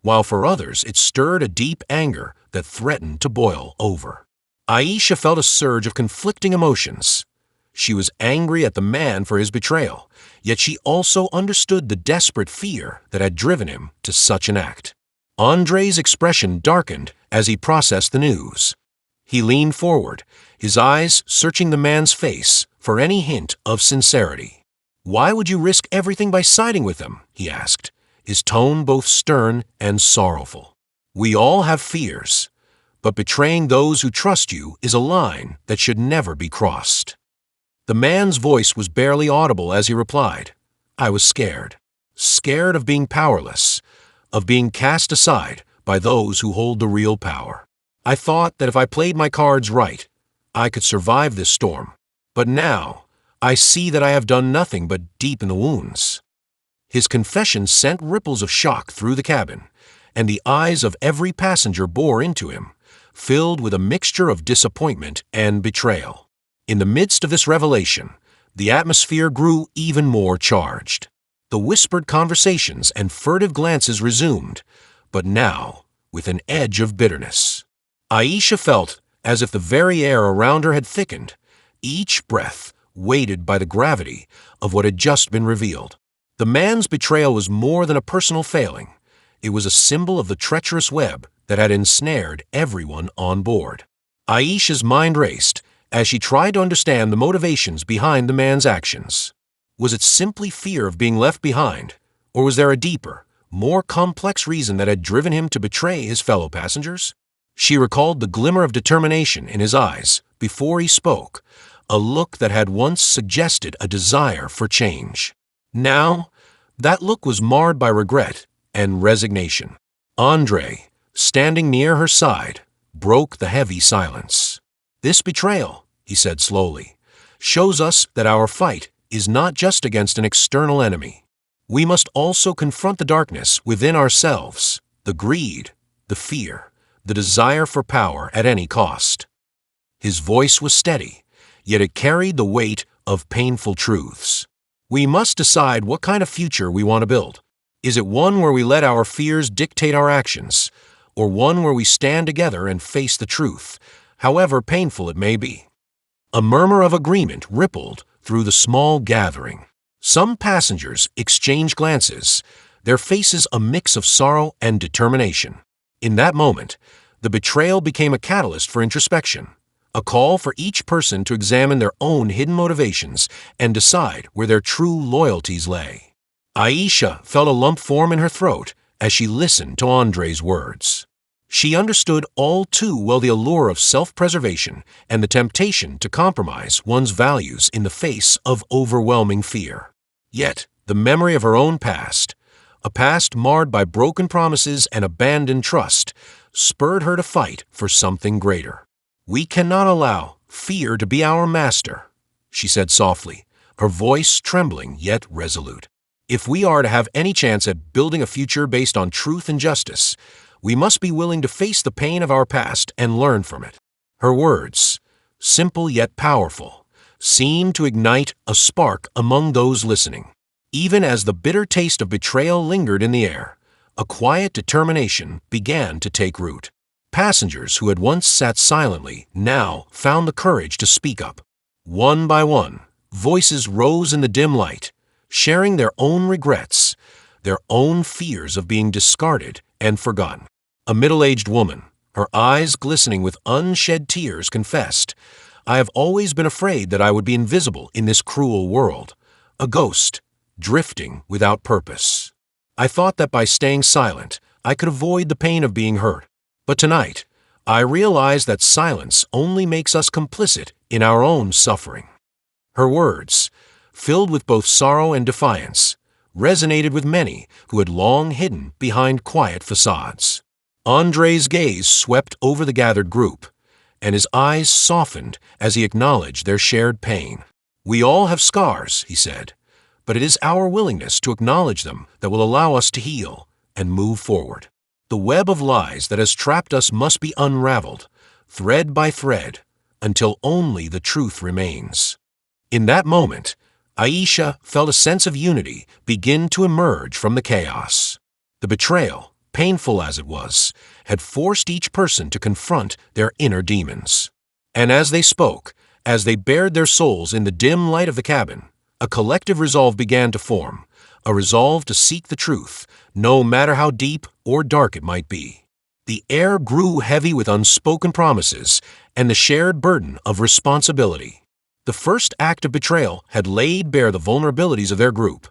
while for others it stirred a deep anger that threatened to boil over. Aisha felt a surge of conflicting emotions. She was angry at the man for his betrayal, yet she also understood the desperate fear that had driven him to such an act. Andre's expression darkened as he processed the news. He leaned forward, his eyes searching the man's face for any hint of sincerity. "Why would you risk everything by siding with them?" he asked, his tone both stern and sorrowful. "We all have fears, but betraying those who trust you is a line that should never be crossed." The man's voice was barely audible as he replied, "I was scared. Scared of being powerless, of being cast aside by those who hold the real power. I thought that if I played my cards right, I could survive this storm. But now, I see that I have done nothing but deepen the wounds." His confession sent ripples of shock through the cabin, and the eyes of every passenger bore into him, filled with a mixture of disappointment and betrayal. In the midst of this revelation, the atmosphere grew even more charged. The whispered conversations and furtive glances resumed, but now with an edge of bitterness. Aisha felt as if the very air around her had thickened, each breath weighted by the gravity of what had just been revealed. The man's betrayal was more than a personal failing. It was a symbol of the treacherous web that had ensnared everyone on board. Aisha's mind raced as she tried to understand the motivations behind the man's actions. Was it simply fear of being left behind, or was there a deeper, more complex reason that had driven him to betray his fellow passengers? She recalled the glimmer of determination in his eyes before he spoke, a look that had once suggested a desire for change. Now, that look was marred by regret and resignation. Andre, standing near her side, broke the heavy silence. "This betrayal," he said slowly, "shows us that our fight is not just against an external enemy. We must also confront the darkness within ourselves, the greed, the fear, the desire for power at any cost." His voice was steady, yet it carried the weight of painful truths. We must decide what kind of future we want to build. Is it one where we let our fears dictate our actions, or one where we stand together and face the truth, however painful it may be? A murmur of agreement rippled through the small gathering. Some passengers exchanged glances, their faces a mix of sorrow and determination. In that moment, the betrayal became a catalyst for introspection, a call for each person to examine their own hidden motivations and decide where their true loyalties lay. Aisha felt a lump form in her throat as she listened to Andre's words. She understood all too well the allure of self-preservation and the temptation to compromise one's values in the face of overwhelming fear. Yet, the memory of her own past, a past marred by broken promises and abandoned trust, spurred her to fight for something greater. "We cannot allow fear to be our master," she said softly, her voice trembling yet resolute. "If we are to have any chance at building a future based on truth and justice, we must be willing to face the pain of our past and learn from it." Her words, simple yet powerful, seemed to ignite a spark among those listening. Even as the bitter taste of betrayal lingered in the air, a quiet determination began to take root. Passengers who had once sat silently now found the courage to speak up. One by one, voices rose in the dim light, sharing their own regrets, their own fears of being discarded and forgotten. A middle-aged woman, her eyes glistening with unshed tears, confessed, "I have always been afraid that I would be invisible in this cruel world, a ghost, drifting without purpose. I thought that by staying silent, I could avoid the pain of being hurt. But tonight, I realize that silence only makes us complicit in our own suffering." Her words, filled with both sorrow and defiance, resonated with many who had long hidden behind quiet facades. Andre's gaze swept over the gathered group, and his eyes softened as he acknowledged their shared pain. "We all have scars," he said, "but it is our willingness to acknowledge them that will allow us to heal and move forward. The web of lies that has trapped us must be unraveled, thread by thread, until only the truth remains." In that moment, Aisha felt a sense of unity begin to emerge from the chaos. The betrayal, painful as it was, had forced each person to confront their inner demons. And as they spoke, as they bared their souls in the dim light of the cabin, a collective resolve began to form, a resolve to seek the truth, no matter how deep or dark it might be. The air grew heavy with unspoken promises and the shared burden of responsibility. The first act of betrayal had laid bare the vulnerabilities of their group,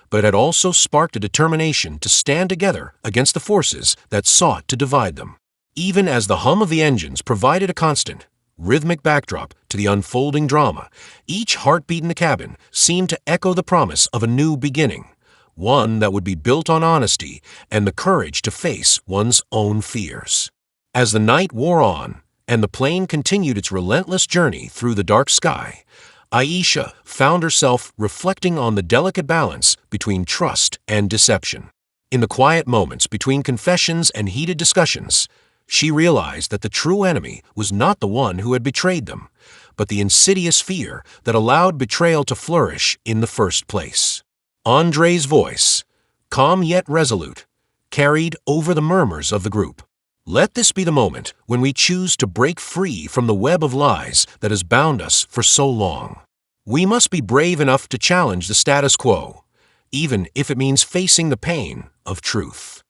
but it had also sparked a determination to stand together against the forces that sought to divide them. Even as the hum of the engines provided a constant, rhythmic backdrop to the unfolding drama, each heartbeat in the cabin seemed to echo the promise of a new beginning, one that would be built on honesty and the courage to face one's own fears. As the night wore on and the plane continued its relentless journey through the dark sky, Aisha found herself reflecting on the delicate balance between trust and deception. In the quiet moments between confessions and heated discussions, she realized that the true enemy was not the one who had betrayed them, but the insidious fear that allowed betrayal to flourish in the first place. Andre's voice, calm yet resolute, carried over the murmurs of the group. Let this be the moment when we choose to break free from the web of lies that has bound us for so long. We must be brave enough to challenge the status quo, even if it means facing the pain of truth.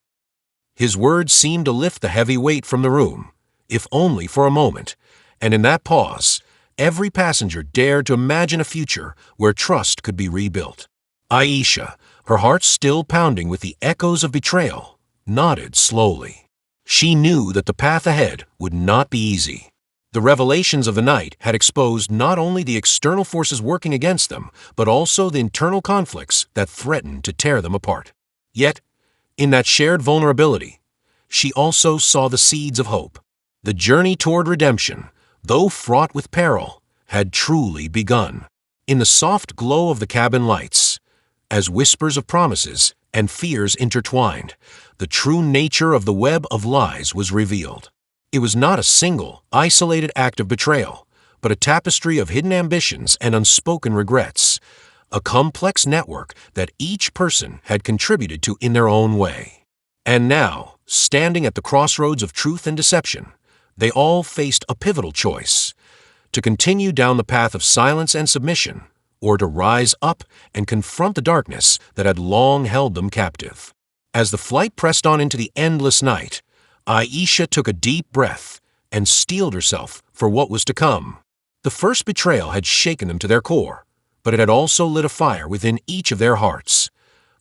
His words seemed to lift the heavy weight from the room, if only for a moment, and in that pause, every passenger dared to imagine a future where trust could be rebuilt. Aisha, her heart still pounding with the echoes of betrayal, nodded slowly. She knew that the path ahead would not be easy. The revelations of the night had exposed not only the external forces working against them, but also the internal conflicts that threatened to tear them apart. Yet, in that shared vulnerability, she also saw the seeds of hope. The journey toward redemption, though fraught with peril, had truly begun. In the soft glow of the cabin lights, as whispers of promises and fears intertwined, the true nature of the web of lies was revealed. It was not a single, isolated act of betrayal, but a tapestry of hidden ambitions and unspoken regrets, a complex network that each person had contributed to in their own way. And now, standing at the crossroads of truth and deception, they all faced a pivotal choice: to continue down the path of silence and submission, or to rise up and confront the darkness that had long held them captive. As the flight pressed on into the endless night, Aisha took a deep breath and steeled herself for what was to come. The first betrayal had shaken them to their core, but it had also lit a fire within each of their hearts,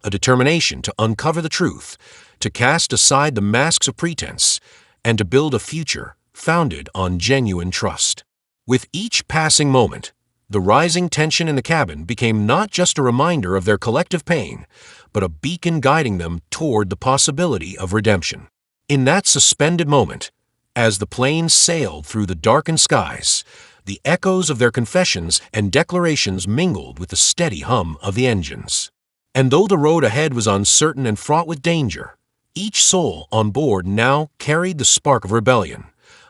a determination to uncover the truth, to cast aside the masks of pretense, and to build a future founded on genuine trust. With each passing moment, the rising tension in the cabin became not just a reminder of their collective pain, but a beacon guiding them toward the possibility of redemption. In that suspended moment, as the plane sailed through the darkened skies, the echoes of their confessions and declarations mingled with the steady hum of the engines. And though the road ahead was uncertain and fraught with danger, each soul on board now carried the spark of rebellion,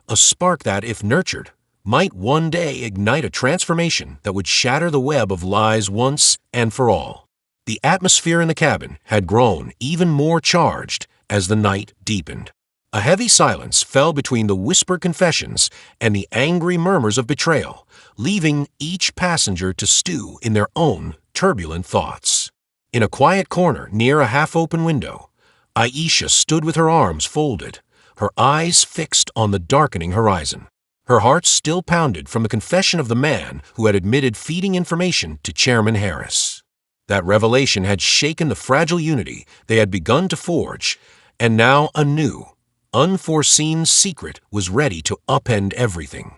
a spark that, if nurtured, might one day ignite a transformation that would shatter the web of lies once and for all. The atmosphere in the cabin had grown even more charged as the night deepened. A heavy silence fell between the whispered confessions and the angry murmurs of betrayal, leaving each passenger to stew in their own turbulent thoughts. In a quiet corner near a half-open window, Aisha stood with her arms folded, her eyes fixed on the darkening horizon. Her heart still pounded from the confession of the man who had admitted feeding information to Chairman Harris. That revelation had shaken the fragile unity they had begun to forge, and now a new, unforeseen secret was ready to upend everything.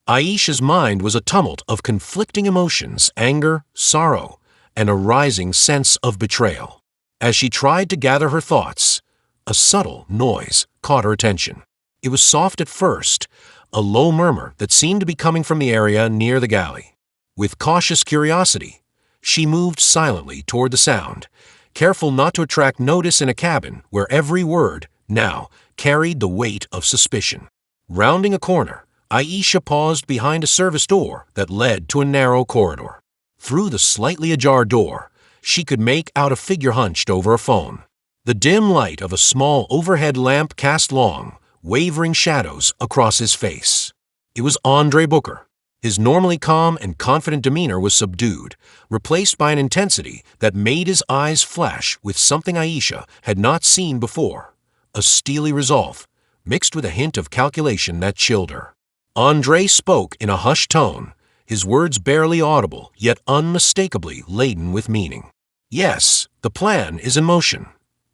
Aisha's mind was a tumult of conflicting emotions, anger, sorrow, and a rising sense of betrayal. As she tried to gather her thoughts, a subtle noise caught her attention. It was soft at first, a low murmur that seemed to be coming from the area near the galley. With cautious curiosity, she moved silently toward the sound, careful not to attract notice in a cabin where every word, now, carried the weight of suspicion. Rounding a corner, Aisha paused behind a service door that led to a narrow corridor. Through the slightly ajar door, she could make out a figure hunched over a phone. The dim light of a small overhead lamp cast long, wavering shadows across his face. It was Andre Booker. His normally calm and confident demeanor was subdued, replaced by an intensity that made his eyes flash with something Aisha had not seen before, a steely resolve, mixed with a hint of calculation that chilled her. Andre spoke in a hushed tone, his words barely audible, yet unmistakably laden with meaning. "Yes, the plan is in motion,"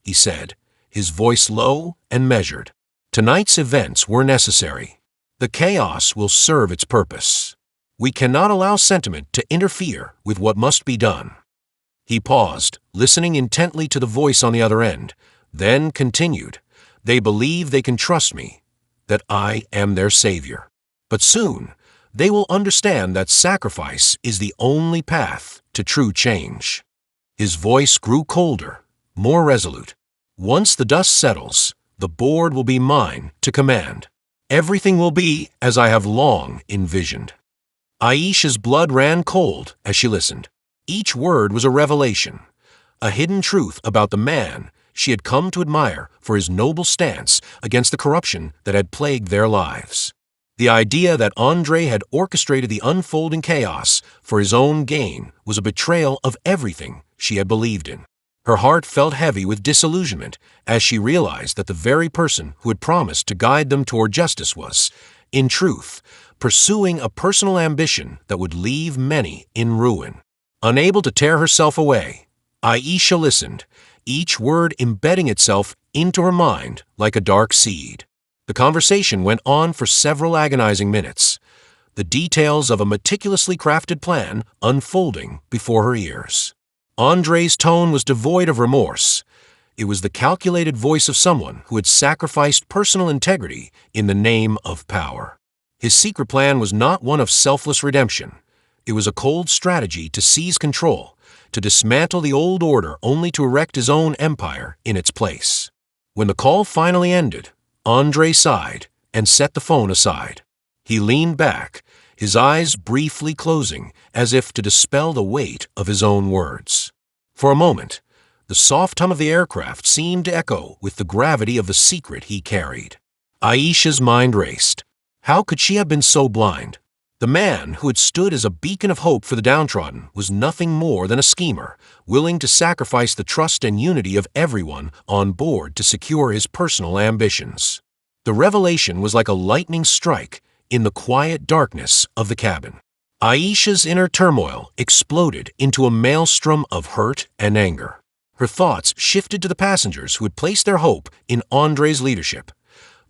he said, his voice low and measured. Tonight's events were necessary. The chaos will serve its purpose. We cannot allow sentiment to interfere with what must be done." He paused, listening intently to the voice on the other end, then continued, "They believe they can trust me, that I am their savior. But soon, they will understand that sacrifice is the only path to true change." His voice grew colder, more resolute. "Once the dust settles, the board will be mine to command. Everything will be as I have long envisioned." Aisha's blood ran cold as she listened. Each word was a revelation, a hidden truth about the man she had come to admire for his noble stance against the corruption that had plagued their lives. The idea that Andre had orchestrated the unfolding chaos for his own gain was a betrayal of everything she had believed in. Her heart felt heavy with disillusionment as she realized that the very person who had promised to guide them toward justice was, in truth, pursuing a personal ambition that would leave many in ruin. Unable to tear herself away, Aisha listened, each word embedding itself into her mind like a dark seed. The conversation went on for several agonizing minutes, the details of a meticulously crafted plan unfolding before her ears. Andre's tone was devoid of remorse. It was the calculated voice of someone who had sacrificed personal integrity in the name of power. His secret plan was not one of selfless redemption. It was a cold strategy to seize control, to dismantle the old order only to erect his own empire in its place. When the call finally ended, Andre sighed and set the phone aside. He leaned back, his eyes briefly closing as if to dispel the weight of his own words. For a moment, the soft hum of the aircraft seemed to echo with the gravity of the secret he carried. Aisha's mind raced. How could she have been so blind? The man who had stood as a beacon of hope for the downtrodden was nothing more than a schemer, willing to sacrifice the trust and unity of everyone on board to secure his personal ambitions. The revelation was like a lightning strike in the quiet darkness of the cabin. Aisha's inner turmoil exploded into a maelstrom of hurt and anger. Her thoughts shifted to the passengers who had placed their hope in Andre's leadership,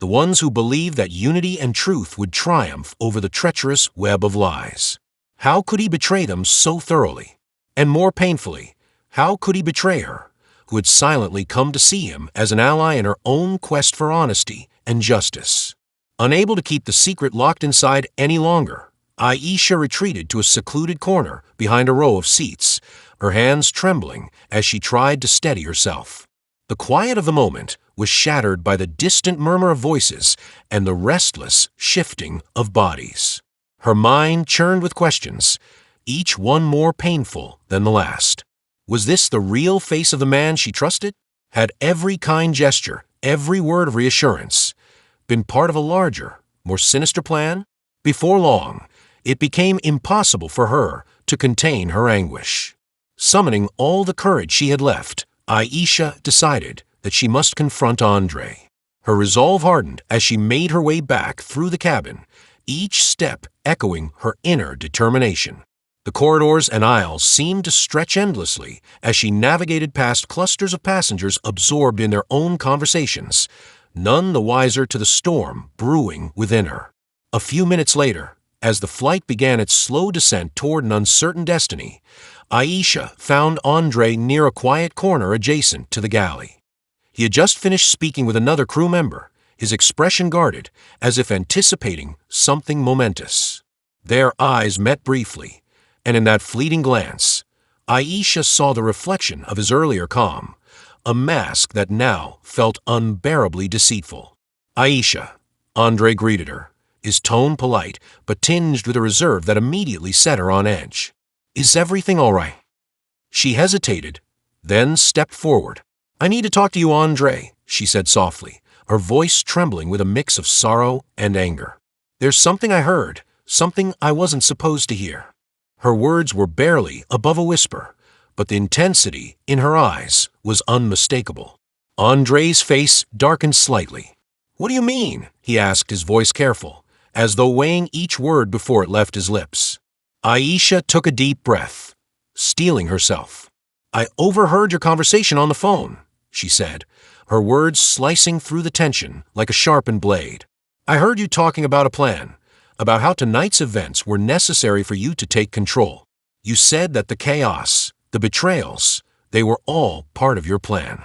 the ones who believed that unity and truth would triumph over the treacherous web of lies. How could he betray them so thoroughly? And more painfully, how could he betray her, who had silently come to see him as an ally in her own quest for honesty and justice? Unable to keep the secret locked inside any longer, Aisha retreated to a secluded corner behind a row of seats, her hands trembling as she tried to steady herself. The quiet of the moment was shattered by the distant murmur of voices and the restless shifting of bodies. Her mind churned with questions, each one more painful than the last. Was this the real face of the man she trusted? Had every kind gesture, every word of reassurance, been part of a larger, more sinister plan? Before long, it became impossible for her to contain her anguish. Summoning all the courage she had left, Aisha decided that she must confront Andre. Her resolve hardened as she made her way back through the cabin, each step echoing her inner determination. The corridors and aisles seemed to stretch endlessly as she navigated past clusters of passengers absorbed in their own conversations, none the wiser to the storm brewing within her. A few minutes later, as the flight began its slow descent toward an uncertain destiny, Aisha found Andre near a quiet corner adjacent to the galley. He had just finished speaking with another crew member, his expression guarded, as if anticipating something momentous. Their eyes met briefly, and in that fleeting glance, Aisha saw the reflection of his earlier calm, a mask that now felt unbearably deceitful. "Aisha," Andre greeted her, his tone polite but tinged with a reserve that immediately set her on edge. "Is everything all right?" She hesitated, then stepped forward. "I need to talk to you, Andre," she said softly, her voice trembling with a mix of sorrow and anger. "There's something I heard, something I wasn't supposed to hear." Her words were barely above a whisper, but the intensity in her eyes was unmistakable. Andre's face darkened slightly. "What do you mean?" he asked, his voice careful, as though weighing each word before it left his lips. Aisha took a deep breath, steeling herself. "I overheard your conversation on the phone," she said, her words slicing through the tension like a sharpened blade. "I heard you talking about a plan, about how tonight's events were necessary for you to take control. You said that the chaos, the betrayals, they were all part of your plan."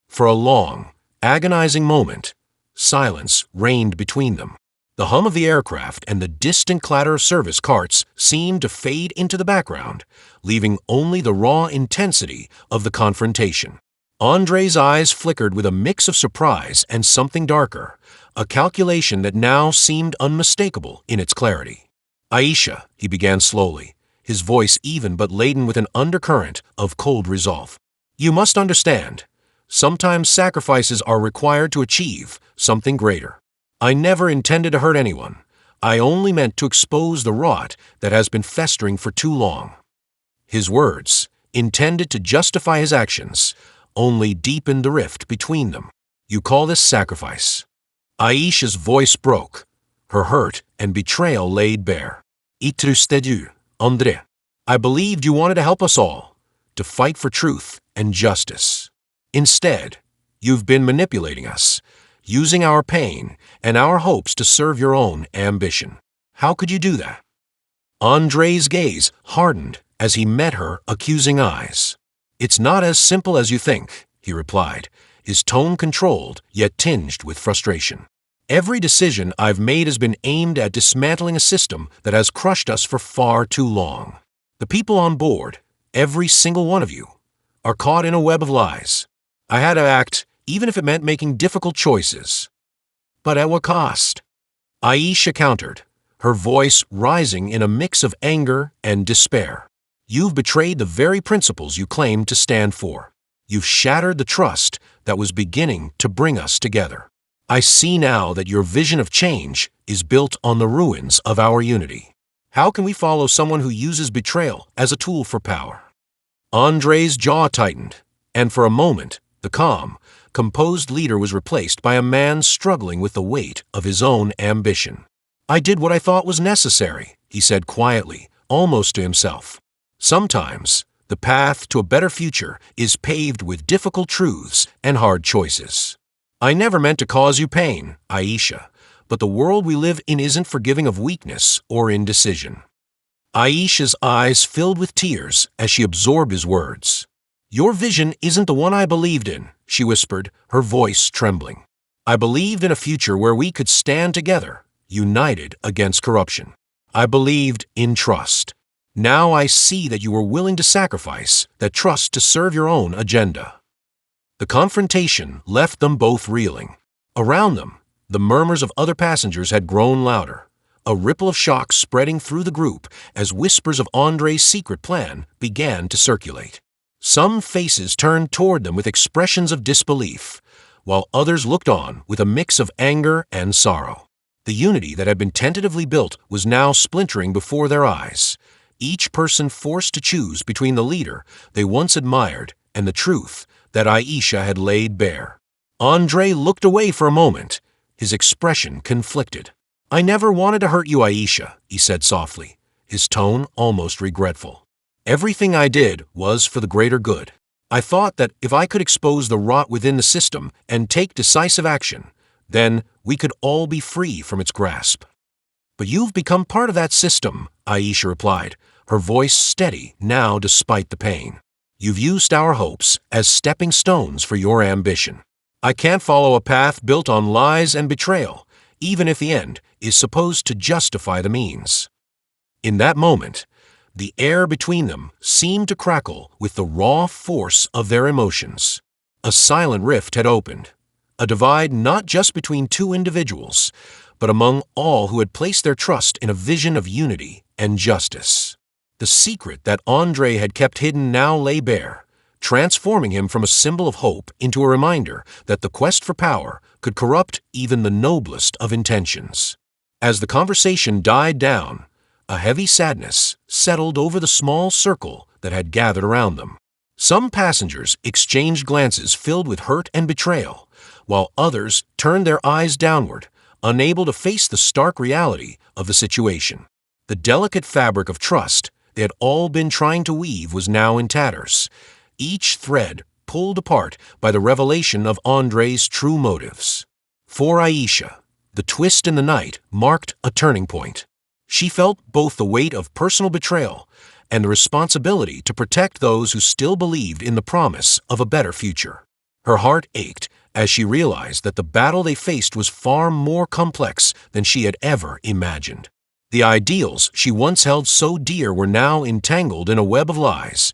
For a long, agonizing moment, silence reigned between them. The hum of the aircraft and the distant clatter of service carts seemed to fade into the background, leaving only the raw intensity of the confrontation. Andre's eyes flickered with a mix of surprise and something darker, a calculation that now seemed unmistakable in its clarity. "Aisha," he began slowly, his voice even but laden with an undercurrent of cold resolve. "You must understand, sometimes sacrifices are required to achieve something greater. I never intended to hurt anyone. I only meant to expose the rot that has been festering for too long." His words, intended to justify his actions, only deepened the rift between them. "You call this sacrifice?" Aisha's voice broke, her hurt and betrayal laid bare. "I trusted, André. I believed you wanted to help us all, to fight for truth and justice. Instead, you've been manipulating us, using our pain and our hopes to serve your own ambition. How could you do that?" Andre's gaze hardened as he met her accusing eyes. "It's not as simple as you think," he replied, his tone controlled yet tinged with frustration. "Every decision I've made has been aimed at dismantling a system that has crushed us for far too long. The people on board, every single one of you, are caught in a web of lies. I had to act, even if it meant making difficult choices. But at what cost?" Aisha countered, her voice rising in a mix of anger and despair. "You've betrayed the very principles you claimed to stand for. You've shattered the trust that was beginning to bring us together. I see now that your vision of change is built on the ruins of our unity. How can we follow someone who uses betrayal as a tool for power?" Andre's jaw tightened, and for a moment, the calm, composed leader was replaced by a man struggling with the weight of his own ambition. "I did what I thought was necessary," he said quietly, almost to himself. "Sometimes, the path to a better future is paved with difficult truths and hard choices. I never meant to cause you pain, Aisha, but the world we live in isn't forgiving of weakness or indecision." Aisha's eyes filled with tears as she absorbed his words. "Your vision isn't the one I believed in," she whispered, her voice trembling. "I believed in a future where we could stand together, united against corruption. I believed in trust. Now I see that you were willing to sacrifice that trust to serve your own agenda." The confrontation left them both reeling. Around them, the murmurs of other passengers had grown louder, a ripple of shock spreading through the group as whispers of Andre's secret plan began to circulate. Some faces turned toward them with expressions of disbelief, while others looked on with a mix of anger and sorrow. The unity that had been tentatively built was now splintering before their eyes, each person forced to choose between the leader they once admired and the truth that Aisha had laid bare. Andre looked away for a moment, his expression conflicted. "I never wanted to hurt you, Aisha," he said softly, his tone almost regretful. "Everything I did was for the greater good. I thought that if I could expose the rot within the system and take decisive action, then we could all be free from its grasp." "But you've become part of that system," Aisha replied, her voice steady now despite the pain. "You've used our hopes as stepping stones for your ambition. I can't follow a path built on lies and betrayal, even if the end is supposed to justify the means." In that moment, the air between them seemed to crackle with the raw force of their emotions. A silent rift had opened, a divide not just between two individuals, but among all who had placed their trust in a vision of unity and justice. The secret that Andre had kept hidden now lay bare, transforming him from a symbol of hope into a reminder that the quest for power could corrupt even the noblest of intentions. As the conversation died down, a heavy sadness settled over the small circle that had gathered around them. Some passengers exchanged glances filled with hurt and betrayal, while others turned their eyes downward, unable to face the stark reality of the situation. The delicate fabric of trust they had all been trying to weave was now in tatters, each thread pulled apart by the revelation of Andre's true motives. For Aisha, the twist in the night marked a turning point. She felt both the weight of personal betrayal and the responsibility to protect those who still believed in the promise of a better future. Her heart ached as she realized that the battle they faced was far more complex than she had ever imagined. The ideals she once held so dear were now entangled in a web of lies,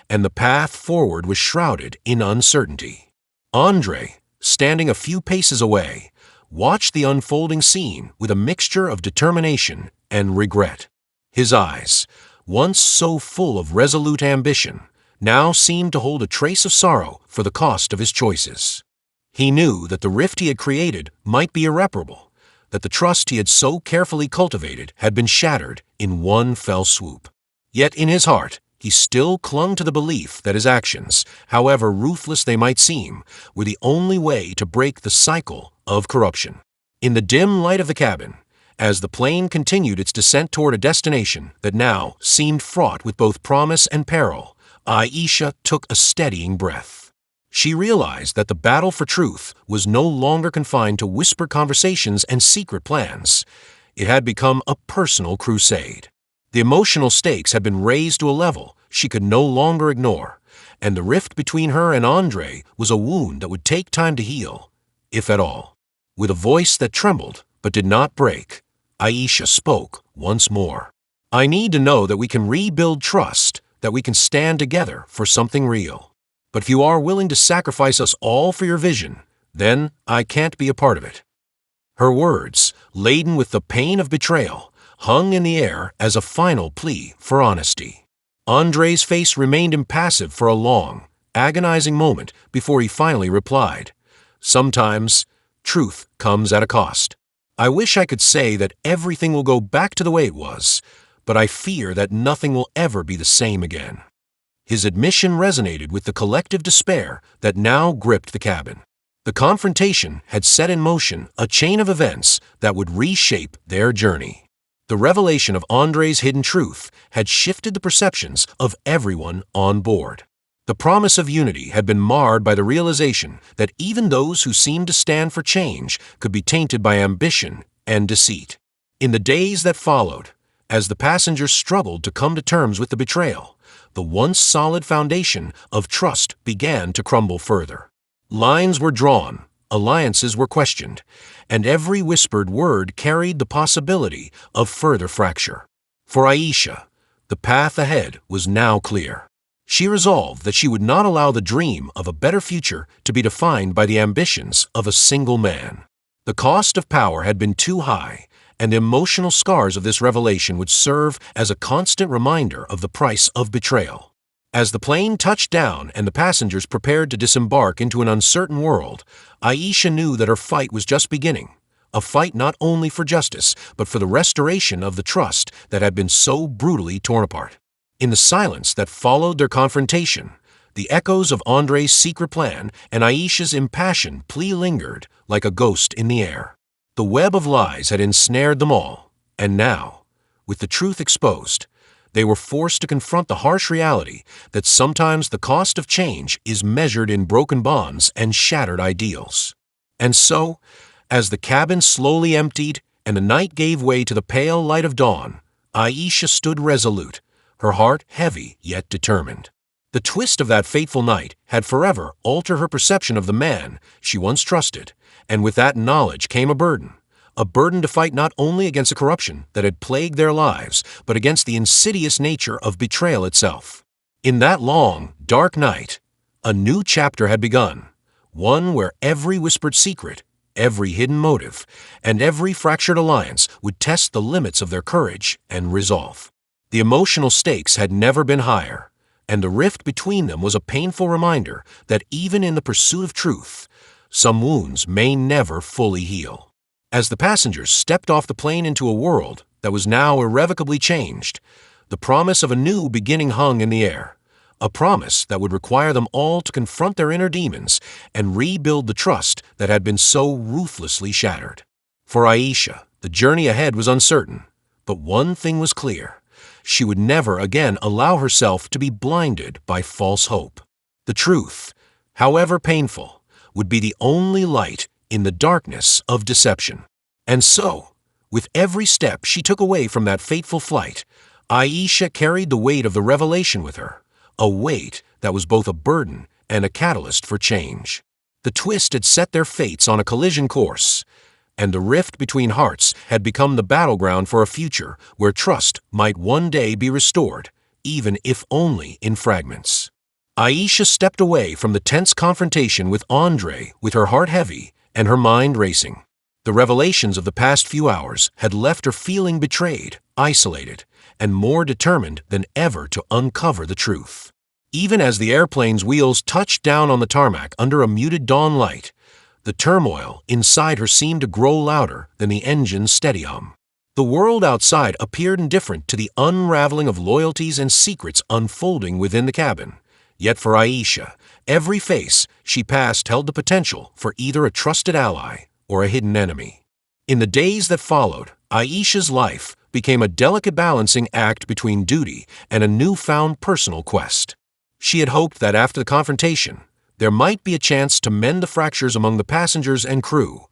and the path forward was shrouded in uncertainty. Andre, standing a few paces away, watched the unfolding scene with a mixture of determination and regret. His eyes, once so full of resolute ambition, now seemed to hold a trace of sorrow for the cost of his choices. He knew that the rift he had created might be irreparable, that the trust he had so carefully cultivated had been shattered in one fell swoop. Yet in his heart, he still clung to the belief that his actions, however ruthless they might seem, were the only way to break the cycle of corruption. In the dim light of the cabin, as the plane continued its descent toward a destination that now seemed fraught with both promise and peril, Aisha took a steadying breath. She realized that the battle for truth was no longer confined to whispered conversations and secret plans. It had become a personal crusade. The emotional stakes had been raised to a level she could no longer ignore, and the rift between her and Andre was a wound that would take time to heal, if at all. With a voice that trembled but did not break, Aisha spoke once more. "I need to know that we can rebuild trust, that we can stand together for something real. But if you are willing to sacrifice us all for your vision, then I can't be a part of it." Her words, laden with the pain of betrayal, hung in the air as a final plea for honesty. Andre's face remained impassive for a long, agonizing moment before he finally replied, "Sometimes, truth comes at a cost. I wish I could say that everything will go back to the way it was, but I fear that nothing will ever be the same again." His admission resonated with the collective despair that now gripped the cabin. The confrontation had set in motion a chain of events that would reshape their journey. The revelation of Andre's hidden truth had shifted the perceptions of everyone on board. The promise of unity had been marred by the realization that even those who seemed to stand for change could be tainted by ambition and deceit. In the days that followed, as the passengers struggled to come to terms with the betrayal, the once solid foundation of trust began to crumble further. Lines were drawn, alliances were questioned, and every whispered word carried the possibility of further fracture. For Aisha, the path ahead was now clear. She resolved that she would not allow the dream of a better future to be defined by the ambitions of a single man. The cost of power had been too high, and the emotional scars of this revelation would serve as a constant reminder of the price of betrayal. As the plane touched down and the passengers prepared to disembark into an uncertain world, Aisha knew that her fight was just beginning, a fight not only for justice, but for the restoration of the trust that had been so brutally torn apart. In the silence that followed their confrontation, the echoes of Andre's secret plan and Aisha's impassioned plea lingered like a ghost in the air. The web of lies had ensnared them all, and now, with the truth exposed, they were forced to confront the harsh reality that sometimes the cost of change is measured in broken bonds and shattered ideals. And so, as the cabin slowly emptied and the night gave way to the pale light of dawn, Aisha stood resolute, her heart heavy yet determined. The twist of that fateful night had forever altered her perception of the man she once trusted, and with that knowledge came a burden to fight not only against the corruption that had plagued their lives, but against the insidious nature of betrayal itself. In that long, dark night, a new chapter had begun, one where every whispered secret, every hidden motive, and every fractured alliance would test the limits of their courage and resolve. The emotional stakes had never been higher, and the rift between them was a painful reminder that even in the pursuit of truth, some wounds may never fully heal. As the passengers stepped off the plane into a world that was now irrevocably changed, the promise of a new beginning hung in the air, a promise that would require them all to confront their inner demons and rebuild the trust that had been so ruthlessly shattered. For Aisha, the journey ahead was uncertain, but one thing was clear: she would never again allow herself to be blinded by false hope. The truth, however painful, would be the only light in the darkness of deception. And so, with every step she took away from that fateful flight, Aisha carried the weight of the revelation with her, a weight that was both a burden and a catalyst for change. The twist had set their fates on a collision course, and the rift between hearts had become the battleground for a future where trust might one day be restored, even if only in fragments. Aisha stepped away from the tense confrontation with Andre with her heart heavy and her mind racing. The revelations of the past few hours had left her feeling betrayed, isolated, and more determined than ever to uncover the truth. Even as the airplane's wheels touched down on the tarmac under a muted dawn light, the turmoil inside her seemed to grow louder than the engine's steady hum. The world outside appeared indifferent to the unraveling of loyalties and secrets unfolding within the cabin. Yet for Aisha, every face she passed held the potential for either a trusted ally or a hidden enemy. In the days that followed, Aisha's life became a delicate balancing act between duty and a newfound personal quest. She had hoped that after the confrontation, there might be a chance to mend the fractures among the passengers and crew,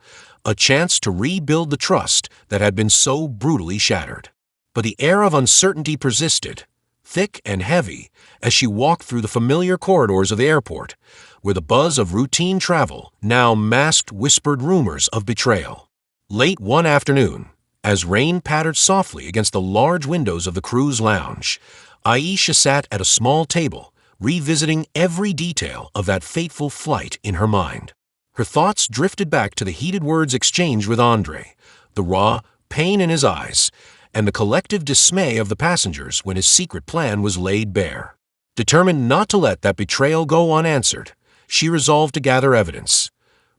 a chance to rebuild the trust that had been so brutally shattered. But the air of uncertainty persisted, thick and heavy, as she walked through the familiar corridors of the airport, where the buzz of routine travel now masked whispered rumors of betrayal. Late one afternoon, as rain pattered softly against the large windows of the crew's lounge, Aisha sat at a small table, revisiting every detail of that fateful flight in her mind. Her thoughts drifted back to the heated words exchanged with Andre, the raw pain in his eyes, and the collective dismay of the passengers when his secret plan was laid bare. Determined not to let that betrayal go unanswered, she resolved to gather evidence,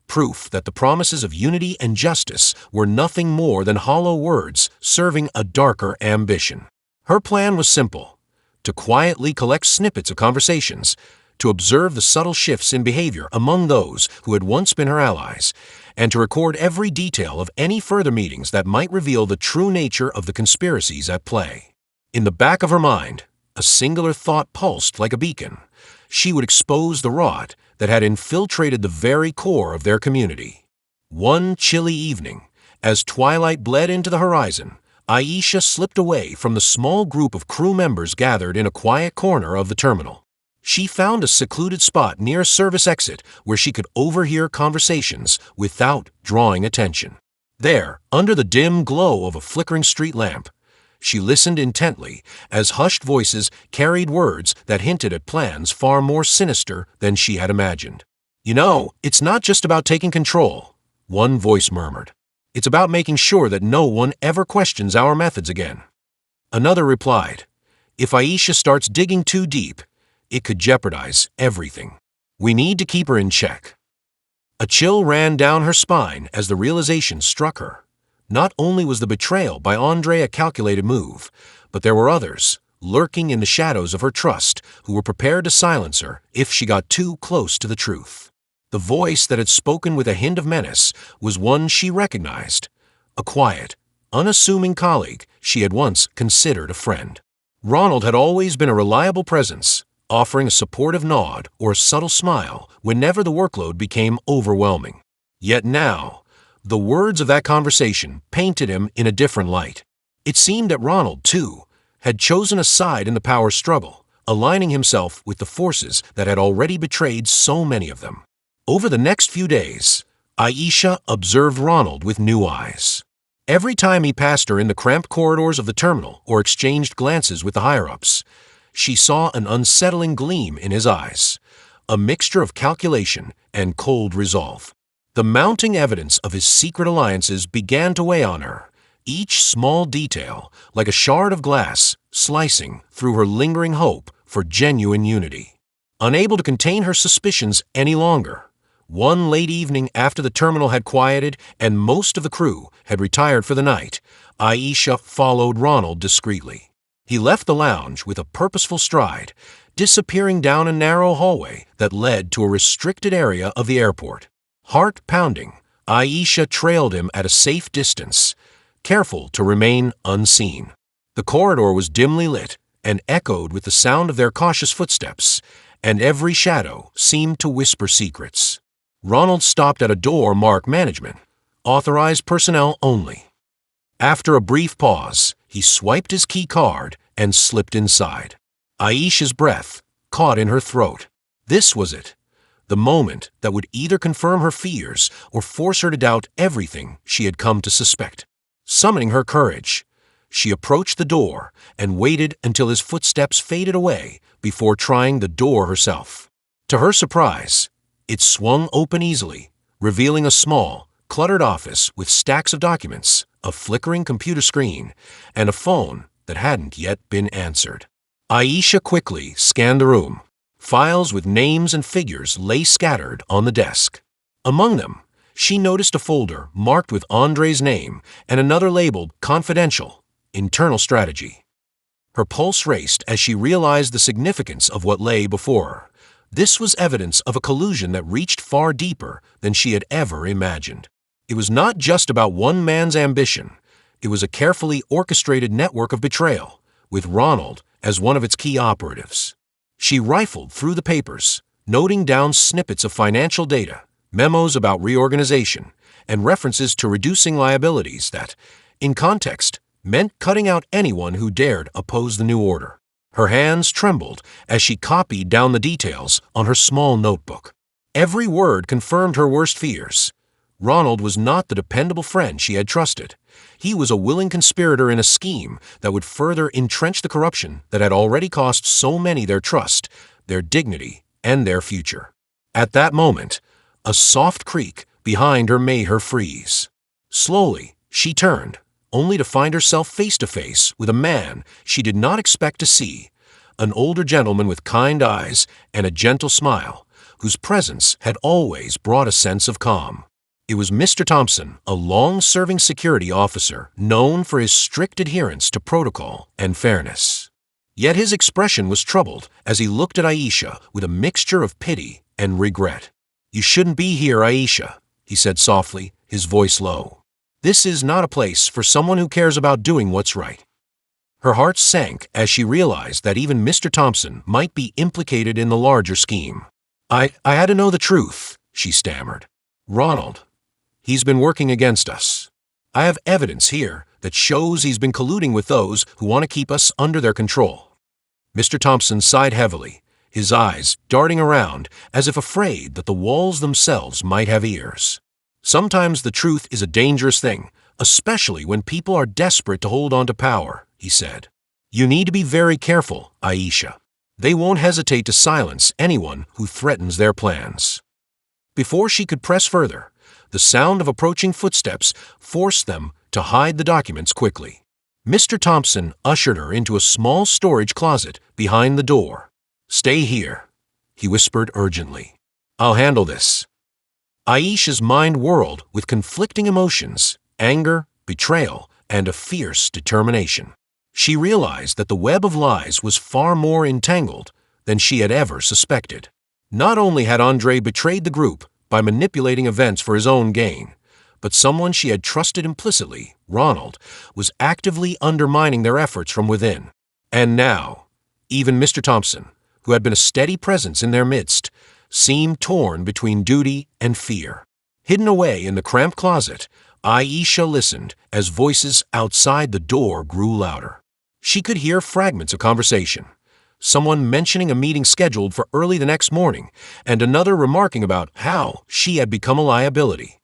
proof that the promises of unity and justice were nothing more than hollow words serving a darker ambition. Her plan was simple: to quietly collect snippets of conversations, to observe the subtle shifts in behavior among those who had once been her allies, and to record every detail of any further meetings that might reveal the true nature of the conspiracies at play. In the back of her mind, a singular thought pulsed like a beacon. She would expose the rot that had infiltrated the very core of their community. One chilly evening, as twilight bled into the horizon, Aisha slipped away from the small group of crew members gathered in a quiet corner of the terminal. She found a secluded spot near a service exit where she could overhear conversations without drawing attention. There, under the dim glow of a flickering street lamp, she listened intently as hushed voices carried words that hinted at plans far more sinister than she had imagined. "You know, it's not just about taking control," one voice murmured. "It's about making sure that no one ever questions our methods again." Another replied, "If Aisha starts digging too deep, it could jeopardize everything. We need to keep her in check." A chill ran down her spine as the realization struck her. Not only was the betrayal by Andre a calculated move, but there were others, lurking in the shadows of her trust, who were prepared to silence her if she got too close to the truth. The voice that had spoken with a hint of menace was one she recognized, a quiet, unassuming colleague she had once considered a friend. Ronald had always been a reliable presence, offering a supportive nod or a subtle smile whenever the workload became overwhelming. Yet now, the words of that conversation painted him in a different light. It seemed that Ronald, too, had chosen a side in the power struggle, aligning himself with the forces that had already betrayed so many of them. Over the next few days, Aisha observed Ronald with new eyes. Every time he passed her in the cramped corridors of the terminal or exchanged glances with the higher-ups, she saw an unsettling gleam in his eyes, a mixture of calculation and cold resolve. The mounting evidence of his secret alliances began to weigh on her, each small detail, like a shard of glass, slicing through her lingering hope for genuine unity. Unable to contain her suspicions any longer, one late evening after the terminal had quieted and most of the crew had retired for the night, Aisha followed Ronald discreetly. He left the lounge with a purposeful stride, disappearing down a narrow hallway that led to a restricted area of the airport. Heart pounding, Aisha trailed him at a safe distance, careful to remain unseen. The corridor was dimly lit and echoed with the sound of their cautious footsteps, and every shadow seemed to whisper secrets. Ronald stopped at a door marked Management, authorized personnel only. After a brief pause, he swiped his key card and slipped inside. Aisha's breath caught in her throat. This was it, the moment that would either confirm her fears or force her to doubt everything she had come to suspect. Summoning her courage, she approached the door and waited until his footsteps faded away before trying the door herself. To her surprise, it swung open easily, revealing a small, cluttered office with stacks of documents, a flickering computer screen, and a phone that hadn't yet been answered. Aisha quickly scanned the room. Files with names and figures lay scattered on the desk. Among them, she noticed a folder marked with Andre's name and another labeled Confidential, Internal Strategy. Her pulse raced as she realized the significance of what lay before her. This was evidence of a collusion that reached far deeper than she had ever imagined. It was not just about one man's ambition. It was a carefully orchestrated network of betrayal, with Ronald as one of its key operatives. She rifled through the papers, noting down snippets of financial data, memos about reorganization, and references to reducing liabilities that, in context, meant cutting out anyone who dared oppose the new order. Her hands trembled as she copied down the details on her small notebook. Every word confirmed her worst fears. Ronald was not the dependable friend she had trusted. He was a willing conspirator in a scheme that would further entrench the corruption that had already cost so many their trust, their dignity, and their future. At that moment, a soft creak behind her made her freeze. Slowly, she turned, only to find herself face to face with a man she did not expect to see, an older gentleman with kind eyes and a gentle smile, whose presence had always brought a sense of calm. It was Mr. Thompson, a long-serving security officer known for his strict adherence to protocol and fairness. Yet his expression was troubled as he looked at Aisha with a mixture of pity and regret. "You shouldn't be here, Aisha," he said softly, his voice low. "This is not a place for someone who cares about doing what's right." Her heart sank as she realized that even Mr. Thompson might be implicated in the larger scheme. I had to know the truth," she stammered. "Ronald, he's been working against us. I have evidence here that shows he's been colluding with those who want to keep us under their control." Mr. Thompson sighed heavily, his eyes darting around as if afraid that the walls themselves might have ears. "Sometimes the truth is a dangerous thing, especially when people are desperate to hold on to power," he said. "You need to be very careful, Aisha. They won't hesitate to silence anyone who threatens their plans." Before she could press further, the sound of approaching footsteps forced them to hide the documents quickly. Mr. Thompson ushered her into a small storage closet behind the door. "Stay here," he whispered urgently. "I'll handle this." Aisha's mind whirled with conflicting emotions, anger, betrayal, and a fierce determination. She realized that the web of lies was far more entangled than she had ever suspected. Not only had Andre betrayed the group by manipulating events for his own gain, but someone she had trusted implicitly, Ronald, was actively undermining their efforts from within. And now, even Mr. Thompson, who had been a steady presence in their midst, seemed torn between duty and fear. Hidden away in the cramped closet, Aisha listened as voices outside the door grew louder. She could hear fragments of conversation, someone mentioning a meeting scheduled for early the next morning, and another remarking about how she had become a liability.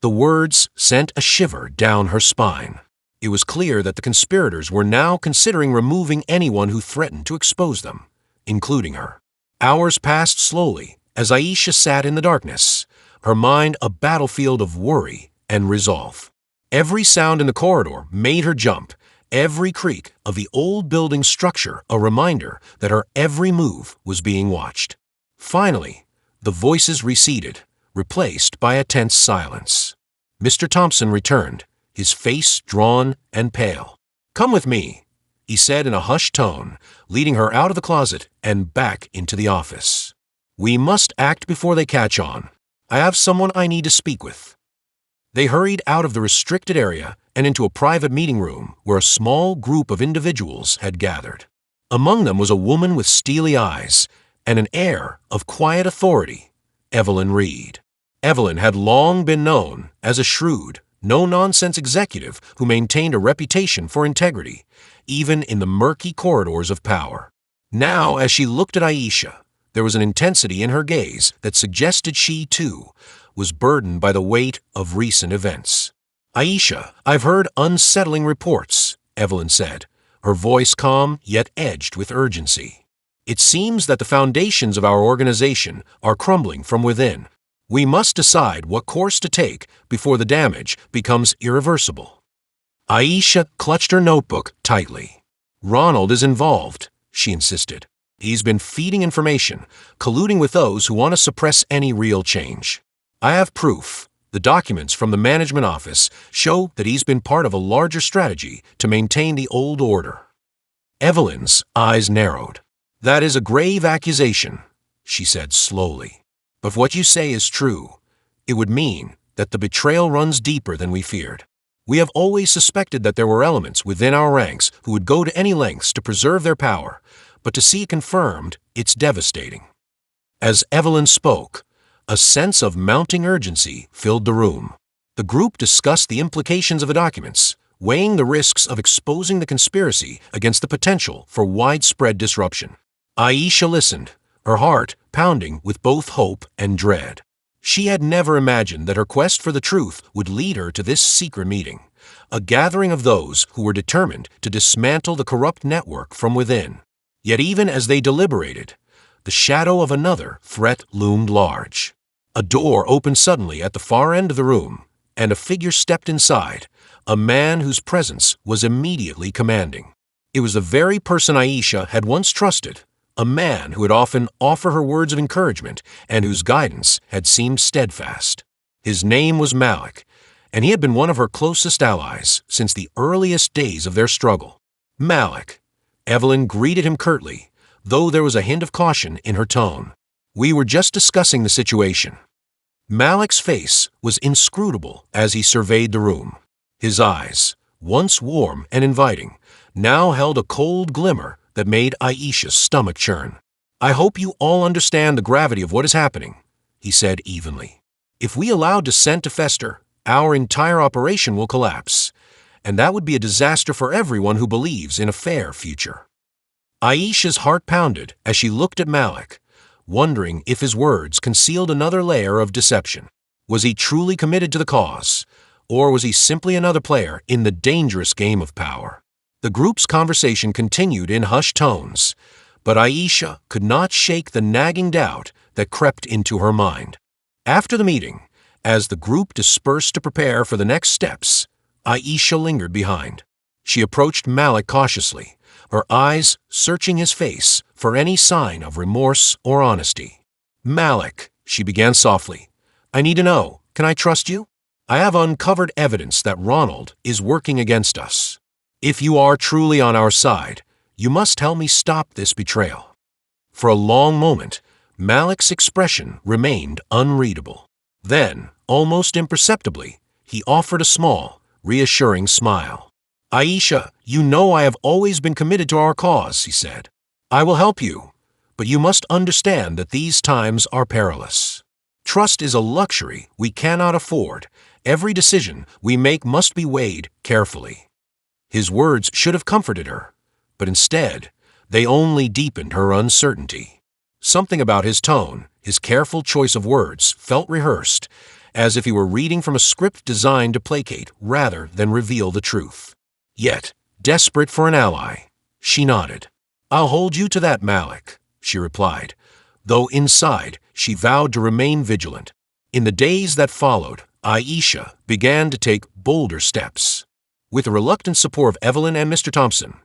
The words sent a shiver down her spine. It was clear that the conspirators were now considering removing anyone who threatened to expose them, including her. Hours passed slowly as Aisha sat in the darkness, her mind a battlefield of worry and resolve. Every sound in the corridor made her jump, every creak of the old building's structure a reminder that her every move was being watched. Finally, the voices receded, replaced by a tense silence. Mr. Thompson returned, his face drawn and pale. "Come with me," he said in a hushed tone, leading her out of the closet and back into the office. "We must act before they catch on. I have someone I need to speak with." They hurried out of the restricted area and into a private meeting room where a small group of individuals had gathered. Among them was a woman with steely eyes, and an air of quiet authority, Evelyn Reed. Evelyn had long been known as a shrewd, no-nonsense executive who maintained a reputation for integrity, even in the murky corridors of power. Now, as she looked at Aisha, there was an intensity in her gaze that suggested she, too, was burdened by the weight of recent events. "Aisha, I've heard unsettling reports," Evelyn said, her voice calm yet edged with urgency. "It seems that the foundations of our organization are crumbling from within. We must decide what course to take before the damage becomes irreversible." Aisha clutched her notebook tightly. "Ronald is involved," she insisted. "He's been feeding information, colluding with those who want to suppress any real change. I have proof. The documents from the management office show that he's been part of a larger strategy to maintain the old order." Evelyn's eyes narrowed. "That is a grave accusation," she said slowly. "But what you say is true. It would mean that the betrayal runs deeper than we feared. We have always suspected that there were elements within our ranks who would go to any lengths to preserve their power, but to see it confirmed, it's devastating." As Evelyn spoke, a sense of mounting urgency filled the room. The group discussed the implications of the documents, weighing the risks of exposing the conspiracy against the potential for widespread disruption. Aisha listened, her heart pounding with both hope and dread. She had never imagined that her quest for the truth would lead her to this secret meeting, a gathering of those who were determined to dismantle the corrupt network from within. Yet even as they deliberated, the shadow of another threat loomed large. A door opened suddenly at the far end of the room, and a figure stepped inside, a man whose presence was immediately commanding. It was the very person Aisha had once trusted, a man who had often offered her words of encouragement and whose guidance had seemed steadfast. His name was Malik, and he had been one of her closest allies since the earliest days of their struggle. "Malik," Evelyn greeted him curtly, though there was a hint of caution in her tone. "We were just discussing the situation." Malik's face was inscrutable as he surveyed the room. His eyes, once warm and inviting, now held a cold glimmer that made Aisha's stomach churn. "I hope you all understand the gravity of what is happening," he said evenly. "If we allow dissent to fester, our entire operation will collapse, and that would be a disaster for everyone who believes in a fair future." Aisha's heart pounded as she looked at Malik, wondering if his words concealed another layer of deception. Was he truly committed to the cause, or was he simply another player in the dangerous game of power? The group's conversation continued in hushed tones, but Aisha could not shake the nagging doubt that crept into her mind. After the meeting, as the group dispersed to prepare for the next steps, Aisha lingered behind. She approached Malik cautiously, her eyes searching his face for any sign of remorse or honesty. "Malik," she began softly, "I need to know, can I trust you? I have uncovered evidence that Ronald is working against us. If you are truly on our side, you must help me stop this betrayal." For a long moment, Malik's expression remained unreadable. Then, almost imperceptibly, he offered a small, reassuring smile. "Aisha, you know I have always been committed to our cause," he said. "I will help you, but you must understand that these times are perilous. Trust is a luxury we cannot afford. Every decision we make must be weighed carefully." His words should have comforted her, but instead, they only deepened her uncertainty. Something about his tone, his careful choice of words, felt rehearsed, as if he were reading from a script designed to placate rather than reveal the truth. Yet, desperate for an ally, she nodded. "I'll hold you to that, Malik," she replied, though inside she vowed to remain vigilant. In the days that followed, Aisha began to take bolder steps. With the reluctant support of Evelyn and Mr. Thompson,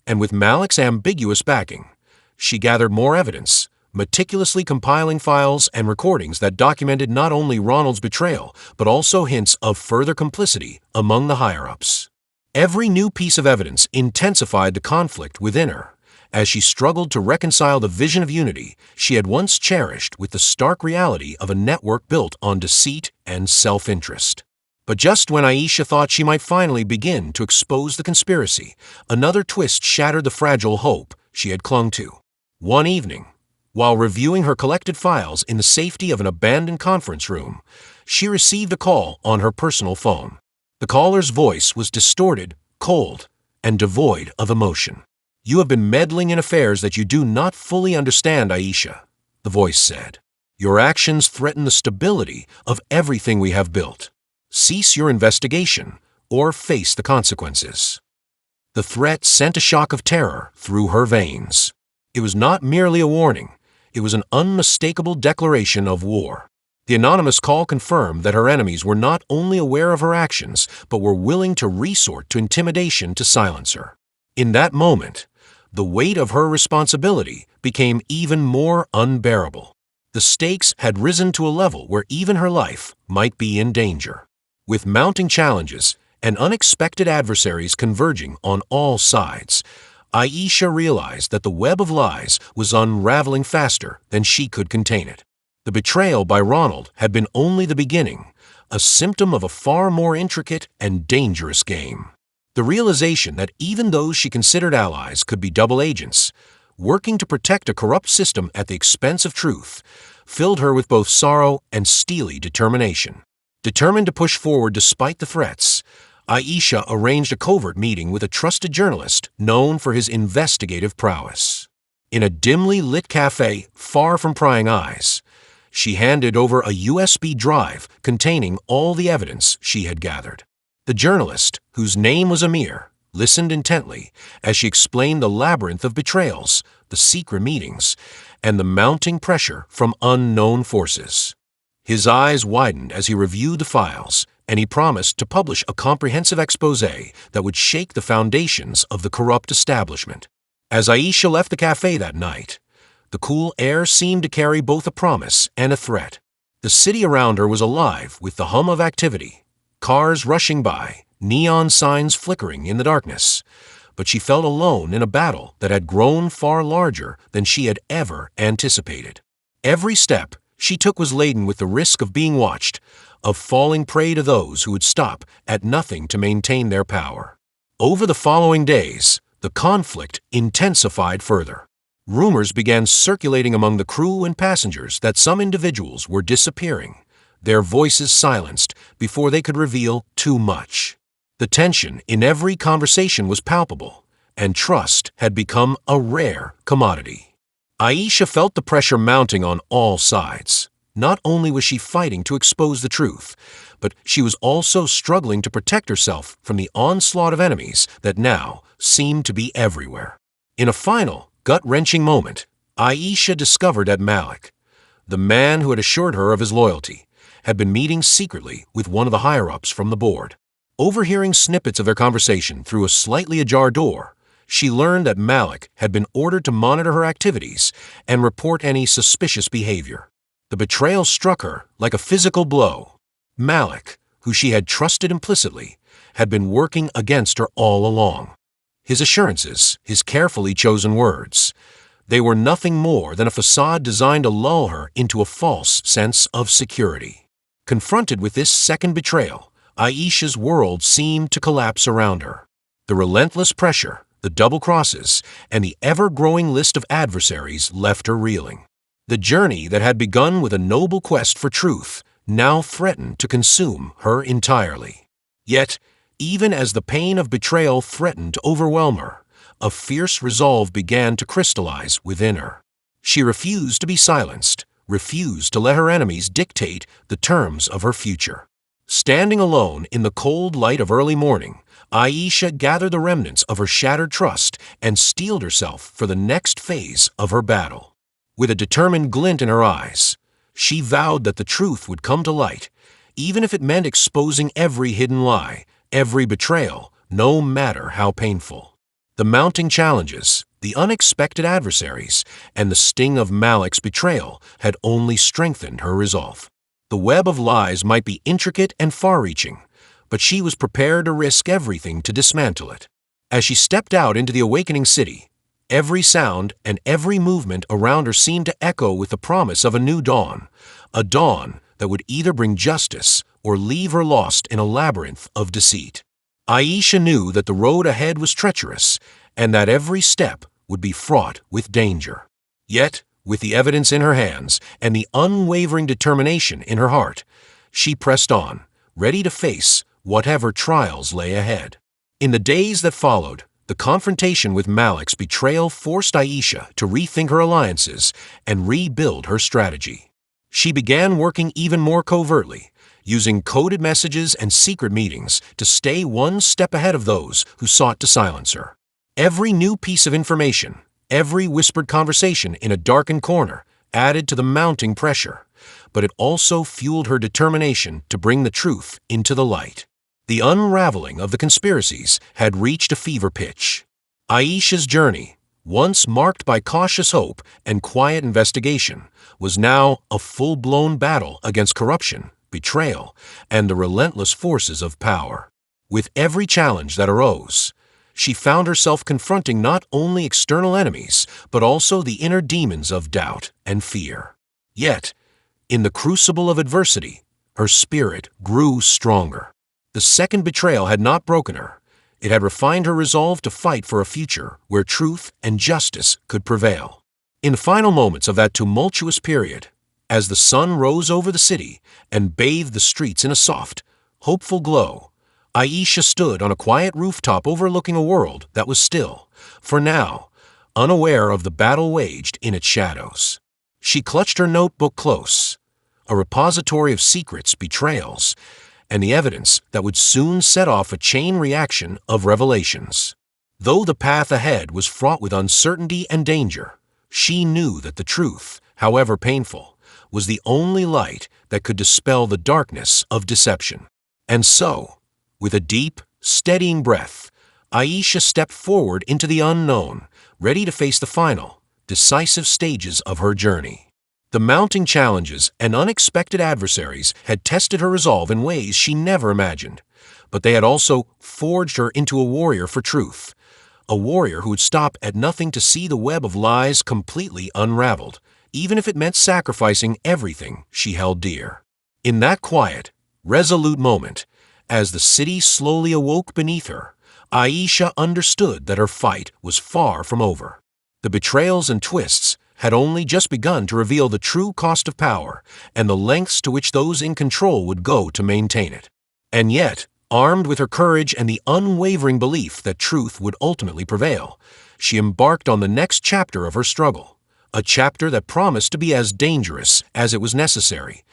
and with Malik's ambiguous backing, she gathered more evidence, meticulously compiling files and recordings that documented not only Ronald's betrayal, but also hints of further complicity among the higher-ups. Every new piece of evidence intensified the conflict within her, as she struggled to reconcile the vision of unity she had once cherished with the stark reality of a network built on deceit and self-interest. But just when Aisha thought she might finally begin to expose the conspiracy, another twist shattered the fragile hope she had clung to. One evening, While reviewing her collected files in the safety of an abandoned conference room, she received a call on her personal phone. The caller's voice was distorted, cold, and devoid of emotion. "You have been meddling in affairs that you do not fully understand, Aisha," the voice said. "Your actions threaten the stability of everything we have built. Cease your investigation or face the consequences." The threat sent a shock of terror through her veins. It was not merely a warning, it was an unmistakable declaration of war. The anonymous call confirmed that her enemies were not only aware of her actions, but were willing to resort to intimidation to silence her. In that moment, the weight of her responsibility became even more unbearable. The stakes had risen to a level where even her life might be in danger. With mounting challenges and unexpected adversaries converging on all sides, Aisha realized that the web of lies was unraveling faster than she could contain it. The betrayal by Ronald had been only the beginning, a symptom of a far more intricate and dangerous game. The realization that even those she considered allies could be double agents, working to protect a corrupt system at the expense of truth, filled her with both sorrow and steely determination. Determined to push forward despite the threats, Aisha arranged a covert meeting with a trusted journalist known for his investigative prowess. In a dimly lit cafe far from prying eyes, she handed over a USB drive containing all the evidence she had gathered. The journalist, whose name was Amir, listened intently as she explained the labyrinth of betrayals, the secret meetings, and the mounting pressure from unknown forces. His eyes widened as he reviewed the files, and he promised to publish a comprehensive exposé that would shake the foundations of the corrupt establishment. As Aisha left the cafe that night, the cool air seemed to carry both a promise and a threat. The city around her was alive with the hum of activity, cars rushing by, neon signs flickering in the darkness, but she felt alone in a battle that had grown far larger than she had ever anticipated. Every step she took was laden with the risk of being watched, of falling prey to those who would stop at nothing to maintain their power. Over the following days, the conflict intensified further. Rumors began circulating among the crew and passengers that some individuals were disappearing, their voices silenced before they could reveal too much. The tension in every conversation was palpable, and trust had become a rare commodity. Aisha felt the pressure mounting on all sides. Not only was she fighting to expose the truth, but she was also struggling to protect herself from the onslaught of enemies that now seemed to be everywhere. In a final, gut-wrenching moment, Aisha discovered that Malik, the man who had assured her of his loyalty, had been meeting secretly with one of the higher-ups from the board. Overhearing snippets of their conversation through a slightly ajar door, she learned that Malik had been ordered to monitor her activities and report any suspicious behavior. The betrayal struck her like a physical blow. Malik, who she had trusted implicitly, had been working against her all along. His assurances, his carefully chosen words, they were nothing more than a facade designed to lull her into a false sense of security. Confronted with this second betrayal, Aisha's world seemed to collapse around her. The relentless pressure, the double crosses, and the ever-growing list of adversaries left her reeling. The journey that had begun with a noble quest for truth now threatened to consume her entirely. Yet, even as the pain of betrayal threatened to overwhelm her, a fierce resolve began to crystallize within her. She refused to be silenced, refused to let her enemies dictate the terms of her future. Standing alone in the cold light of early morning, Aisha gathered the remnants of her shattered trust and steeled herself for the next phase of her battle. With a determined glint in her eyes, she vowed that the truth would come to light, even if it meant exposing every hidden lie, every betrayal, no matter how painful. The mounting challenges, the unexpected adversaries, and the sting of Malik's betrayal had only strengthened her resolve. The web of lies might be intricate and far-reaching, but she was prepared to risk everything to dismantle it. As she stepped out into the awakening city, every sound and every movement around her seemed to echo with the promise of a new dawn, a dawn that would either bring justice or leave her lost in a labyrinth of deceit. Aisha knew that the road ahead was treacherous and that every step would be fraught with danger. Yet, With the evidence in her hands and the unwavering determination in her heart, she pressed on, ready to face whatever trials lay ahead. In the days that followed, the confrontation with Malik's betrayal forced Aisha to rethink her alliances and rebuild her strategy. She began working even more covertly, using coded messages and secret meetings to stay one step ahead of those who sought to silence her. Every new piece of information, every whispered conversation in a darkened corner added to the mounting pressure, but it also fueled her determination to bring the truth into the light. The unraveling of the conspiracies had reached a fever pitch. Aisha's journey, once marked by cautious hope and quiet investigation, was now a full-blown battle against corruption, betrayal, and the relentless forces of power. With every challenge that arose, she found herself confronting not only external enemies, but also the inner demons of doubt and fear. Yet, in the crucible of adversity, her spirit grew stronger. The second betrayal had not broken her. It had refined her resolve to fight for a future where truth and justice could prevail. In the final moments of that tumultuous period, as the sun rose over the city and bathed the streets in a soft, hopeful glow, Aisha stood on a quiet rooftop overlooking a world that was still, for now, unaware of the battle waged in its shadows. She clutched her notebook close, a repository of secrets, betrayals, and the evidence that would soon set off a chain reaction of revelations. Though the path ahead was fraught with uncertainty and danger, she knew that the truth, however painful, was the only light that could dispel the darkness of deception. And so, with a deep, steadying breath, Aisha stepped forward into the unknown, ready to face the final, decisive stages of her journey. The mounting challenges and unexpected adversaries had tested her resolve in ways she never imagined, but they had also forged her into a warrior for truth, a warrior who would stop at nothing to see the web of lies completely unraveled, even if it meant sacrificing everything she held dear. In that quiet, resolute moment, as the city slowly awoke beneath her, Aisha understood that her fight was far from over. The betrayals and twists had only just begun to reveal the true cost of power and the lengths to which those in control would go to maintain it. And yet, armed with her courage and the unwavering belief that truth would ultimately prevail, she embarked on the next chapter of her struggle, a chapter that promised to be as dangerous as it was necessary,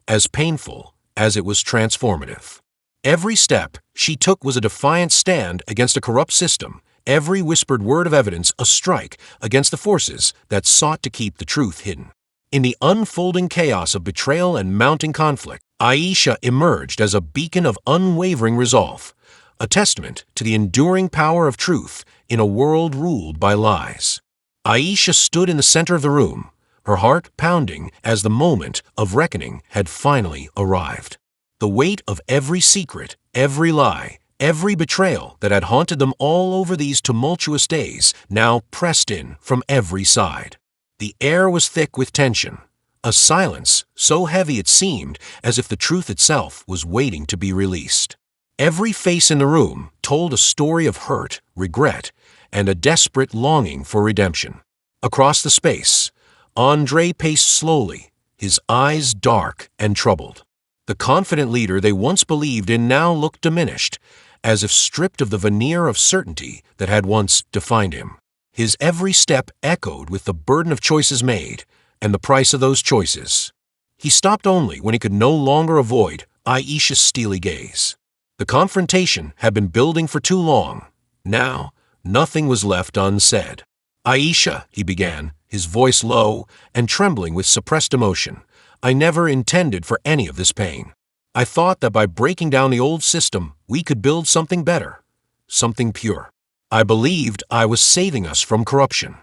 as painful as it was transformative. Every step she took was a defiant stand against a corrupt system, every whispered word of evidence a strike against the forces that sought to keep the truth hidden. In the unfolding chaos of betrayal and mounting conflict, Aisha emerged as a beacon of unwavering resolve, a testament to the enduring power of truth in a world ruled by lies. Aisha stood in the center of the room, her heart pounding as the moment of reckoning had finally arrived. The weight of every secret, every lie, every betrayal that had haunted them all over these tumultuous days now pressed in from every side. The air was thick with tension, a silence so heavy it seemed as if the truth itself was waiting to be released. Every face in the room told a story of hurt, regret, and a desperate longing for redemption. Across the space, Andre paced slowly, his eyes dark and troubled. The confident leader they once believed in now looked diminished, as if stripped of the veneer of certainty that had once defined him. His every step echoed with the burden of choices made and the price of those choices. He stopped only when he could no longer avoid Aisha's steely gaze. The confrontation had been building for too long. Now, nothing was left unsaid. "Aisha," he began, his voice low and trembling with suppressed emotion, "I never intended for any of this pain. I thought that by breaking down the old system, we could build something better, something pure. I believed I was saving us from corruption."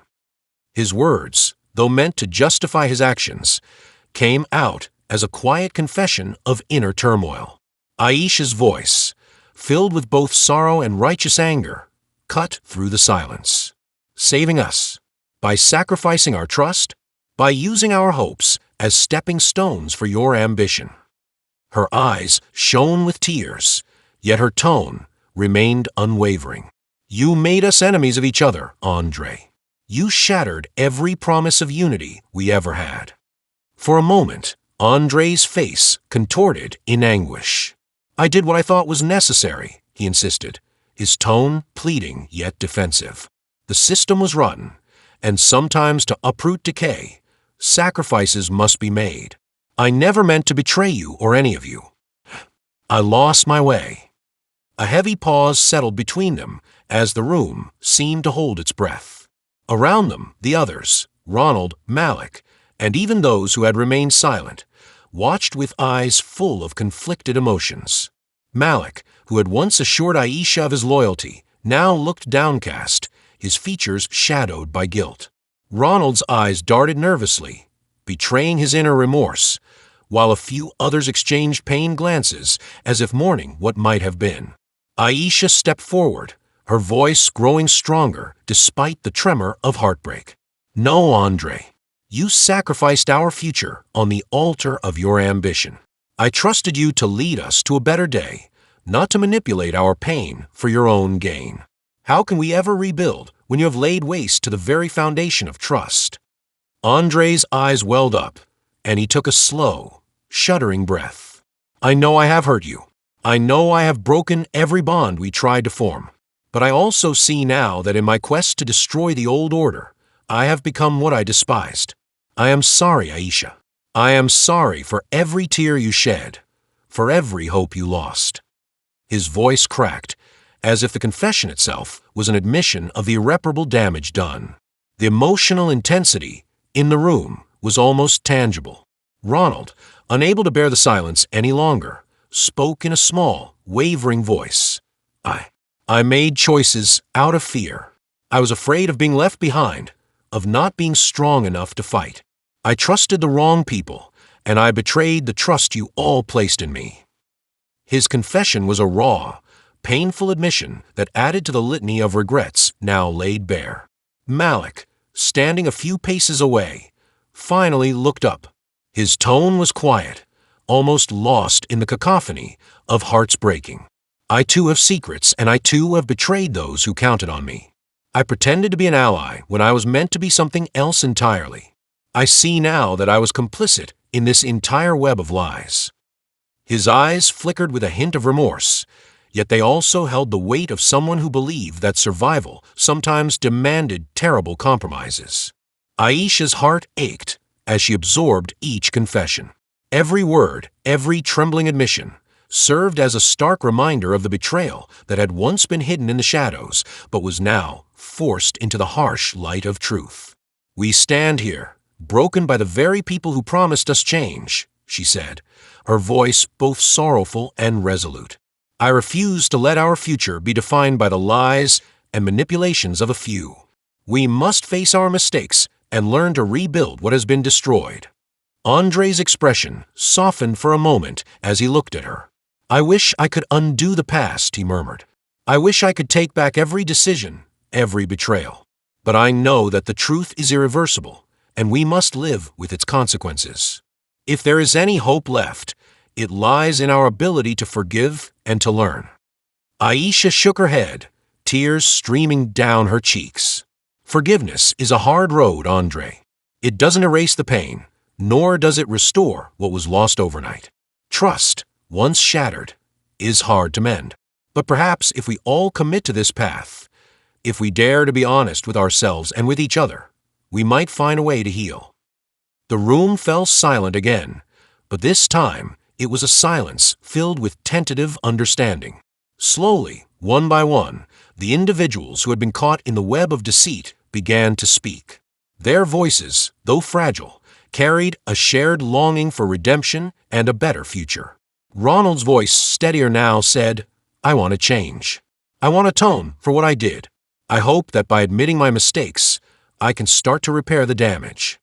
His words, though meant to justify his actions, came out as a quiet confession of inner turmoil. Aisha's voice, filled with both sorrow and righteous anger, cut through the silence. "Saving us? By sacrificing our trust? By using our hopes as stepping stones for your ambition?" Her eyes shone with tears, yet her tone remained unwavering. "You made us enemies of each other, Andre. You shattered every promise of unity we ever had." For a moment, Andre's face contorted in anguish. "I did what I thought was necessary," he insisted, his tone pleading yet defensive. "The system was rotten, and sometimes to uproot decay, sacrifices must be made. I never meant to betray you or any of you. I lost my way." A heavy pause settled between them as the room seemed to hold its breath. Around them, the others, Ronald, Malik, and even those who had remained silent, watched with eyes full of conflicted emotions. Malik, who had once assured Aisha of his loyalty, now looked downcast, his features shadowed by guilt. Ronald's eyes darted nervously, betraying his inner remorse, while a few others exchanged pained glances as if mourning what might have been. Aisha stepped forward, her voice growing stronger despite the tremor of heartbreak. "No, Andre. You sacrificed our future on the altar of your ambition. I trusted you to lead us to a better day, not to manipulate our pain for your own gain. How can we ever rebuild when you have laid waste to the very foundation of trust?" Andre's eyes welled up, and he took a slow, shuddering breath. "I know I have hurt you. I know I have broken every bond we tried to form. But I also see now that in my quest to destroy the old order, I have become what I despised. I am sorry, Aisha. I am sorry for every tear you shed, for every hope you lost." His voice cracked, as if the confession itself was an admission of the irreparable damage done. The emotional intensity in the room was almost tangible. Ronald, unable to bear the silence any longer, spoke in a small, wavering voice. I made choices out of fear. I was afraid of being left behind, of not being strong enough to fight. I trusted the wrong people, and I betrayed the trust you all placed in me." His confession was a raw, painful admission that added to the litany of regrets now laid bare. Malik, standing a few paces away, finally looked up. His tone was quiet, almost lost in the cacophony of hearts breaking. "I too have secrets, and I too have betrayed those who counted on me. I pretended to be an ally when I was meant to be something else entirely. I see now that I was complicit in this entire web of lies." His eyes flickered with a hint of remorse, yet they also held the weight of someone who believed that survival sometimes demanded terrible compromises. Aisha's heart ached as she absorbed each confession. Every word, every trembling admission, served as a stark reminder of the betrayal that had once been hidden in the shadows, but was now forced into the harsh light of truth. "We stand here, broken by the very people who promised us change," she said, her voice both sorrowful and resolute. "I refuse to let our future be defined by the lies and manipulations of a few. We must face our mistakes and learn to rebuild what has been destroyed." Andre's expression softened for a moment as he looked at her. "I wish I could undo the past," he murmured. "I wish I could take back every decision, every betrayal. But I know that the truth is irreversible, and we must live with its consequences. If there is any hope left, it lies in our ability to forgive and to learn." Aisha shook her head, tears streaming down her cheeks. "Forgiveness is a hard road, Andre. It doesn't erase the pain, nor does it restore what was lost overnight. Trust, once shattered, is hard to mend. But perhaps if we all commit to this path, if we dare to be honest with ourselves and with each other, we might find a way to heal." The room fell silent again, but this time it was a silence filled with tentative understanding. Slowly, one by one, the individuals who had been caught in the web of deceit began to speak. Their voices, though fragile, carried a shared longing for redemption and a better future. Ronald's voice, steadier now, said, "I want to change. I want to atone for what I did. I hope that by admitting my mistakes, I can start to repair the damage."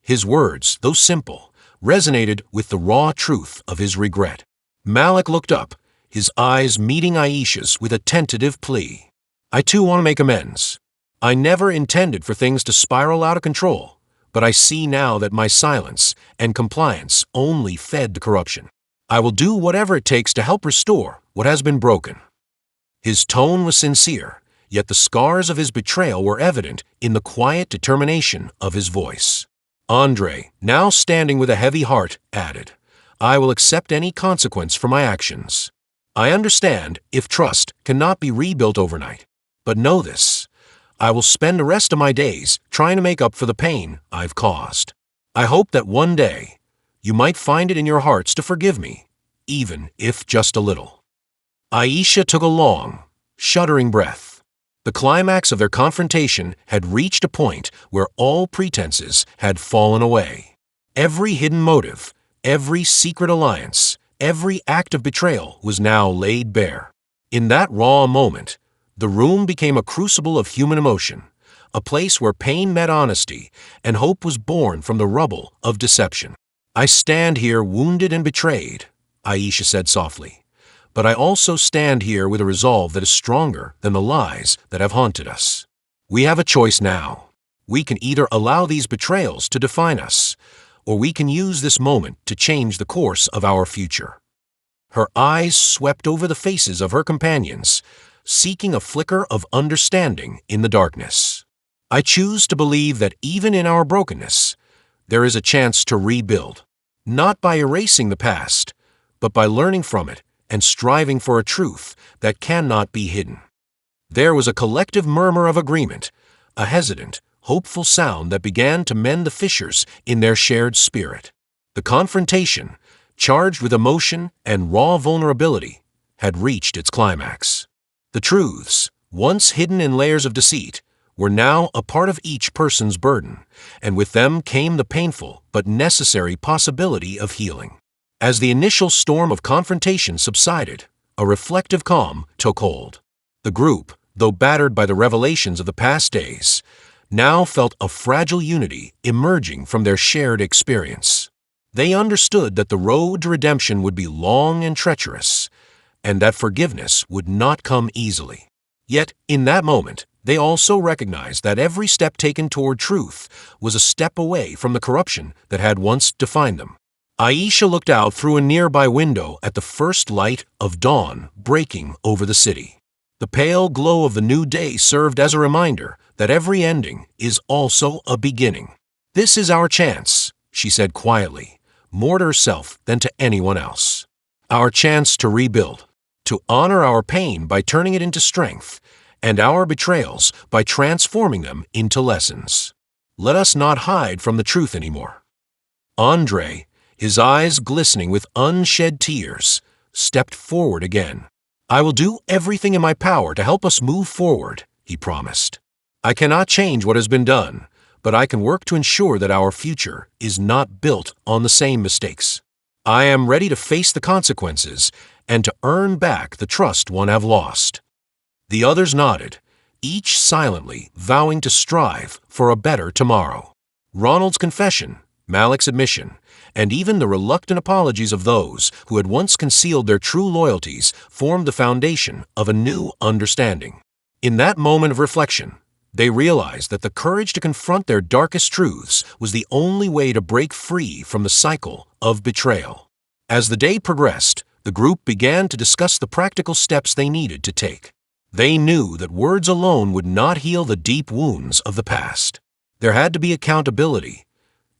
His words, though simple, resonated with the raw truth of his regret. Malik looked up, his eyes meeting Aisha's with a tentative plea. "I too want to make amends. I never intended for things to spiral out of control, but I see now that my silence and compliance only fed the corruption. I will do whatever it takes to help restore what has been broken." His tone was sincere, yet the scars of his betrayal were evident in the quiet determination of his voice. Andre, now standing with a heavy heart, added, "I will accept any consequence for my actions. I understand if trust cannot be rebuilt overnight, but know this, I will spend the rest of my days trying to make up for the pain I've caused. I hope that one day you might find it in your hearts to forgive me, even if just a little." Aisha took a long, shuddering breath. The climax of their confrontation had reached a point where all pretenses had fallen away. Every hidden motive, every secret alliance, every act of betrayal was now laid bare. In that raw moment, the room became a crucible of human emotion, a place where pain met honesty and hope was born from the rubble of deception. "I stand here wounded and betrayed," Aisha said softly, "but I also stand here with a resolve that is stronger than the lies that have haunted us. We have a choice now. We can either allow these betrayals to define us, or we can use this moment to change the course of our future." Her eyes swept over the faces of her companions, seeking a flicker of understanding in the darkness. "I choose to believe that even in our brokenness, there is a chance to rebuild, not by erasing the past, but by learning from it and striving for a truth that cannot be hidden." There was a collective murmur of agreement, a hesitant, hopeful sound that began to mend the fissures in their shared spirit. The confrontation, charged with emotion and raw vulnerability, had reached its climax. The truths, once hidden in layers of deceit, were now a part of each person's burden, and with them came the painful but necessary possibility of healing. As the initial storm of confrontation subsided, a reflective calm took hold. The group, though battered by the revelations of the past days, now felt a fragile unity emerging from their shared experience. They understood that the road to redemption would be long and treacherous, and that forgiveness would not come easily. Yet, in that moment, they also recognized that every step taken toward truth was a step away from the corruption that had once defined them. Aisha looked out through a nearby window at the first light of dawn breaking over the city. The pale glow of the new day served as a reminder that every ending is also a beginning. "This is our chance," she said quietly, more to herself than to anyone else. "Our chance to rebuild, to honor our pain by turning it into strength, and our betrayals by transforming them into lessons. Let us not hide from the truth anymore." Andre, his eyes glistening with unshed tears, stepped forward again. "I will do everything in my power to help us move forward," he promised. "I cannot change what has been done, but I can work to ensure that our future is not built on the same mistakes. I am ready to face the consequences and to earn back the trust one have lost." The others nodded, each silently vowing to strive for a better tomorrow. Ronald's confession, Malik's admission, and even the reluctant apologies of those who had once concealed their true loyalties formed the foundation of a new understanding. In that moment of reflection, they realized that the courage to confront their darkest truths was the only way to break free from the cycle of betrayal. As the day progressed, the group began to discuss the practical steps they needed to take. They knew that words alone would not heal the deep wounds of the past. There had to be accountability,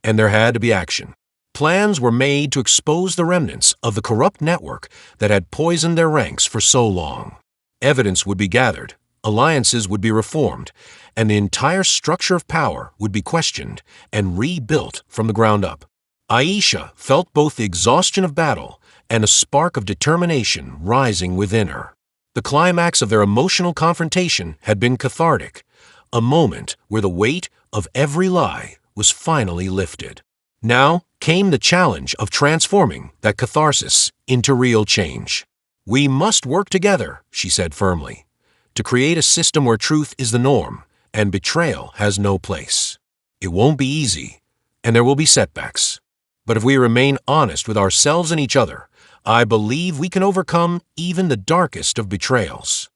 and there had to be action. Plans were made to expose the remnants of the corrupt network that had poisoned their ranks for so long. Evidence would be gathered, alliances would be reformed, and the entire structure of power would be questioned and rebuilt from the ground up. Aisha felt both the exhaustion of battle and a spark of determination rising within her. The climax of their emotional confrontation had been cathartic, a moment where the weight of every lie was finally lifted. Now came the challenge of transforming that catharsis into real change. "We must work together," she said firmly, "to create a system where truth is the norm and betrayal has no place. It won't be easy, and there will be setbacks. But if we remain honest with ourselves and each other, I believe we can overcome even the darkest of betrayals."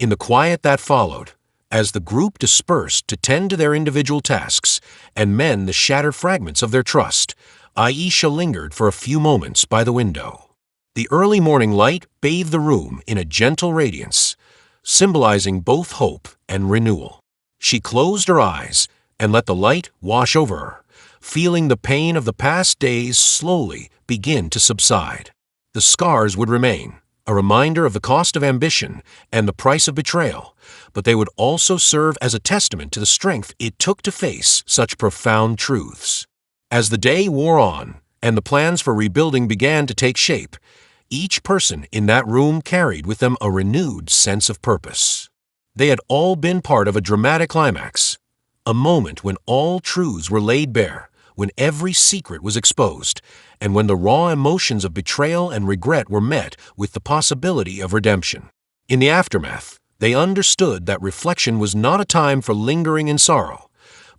In the quiet that followed, as the group dispersed to tend to their individual tasks and mend the shattered fragments of their trust, Aisha lingered for a few moments by the window. The early morning light bathed the room in a gentle radiance, symbolizing both hope and renewal. She closed her eyes and let the light wash over her, feeling the pain of the past days slowly begin to subside. The scars would remain, a reminder of the cost of ambition and the price of betrayal, but they would also serve as a testament to the strength it took to face such profound truths. As the day wore on and the plans for rebuilding began to take shape, each person in that room carried with them a renewed sense of purpose. They had all been part of a dramatic climax, a moment when all truths were laid bare, when every secret was exposed, and when the raw emotions of betrayal and regret were met with the possibility of redemption. In the aftermath, they understood that reflection was not a time for lingering in sorrow,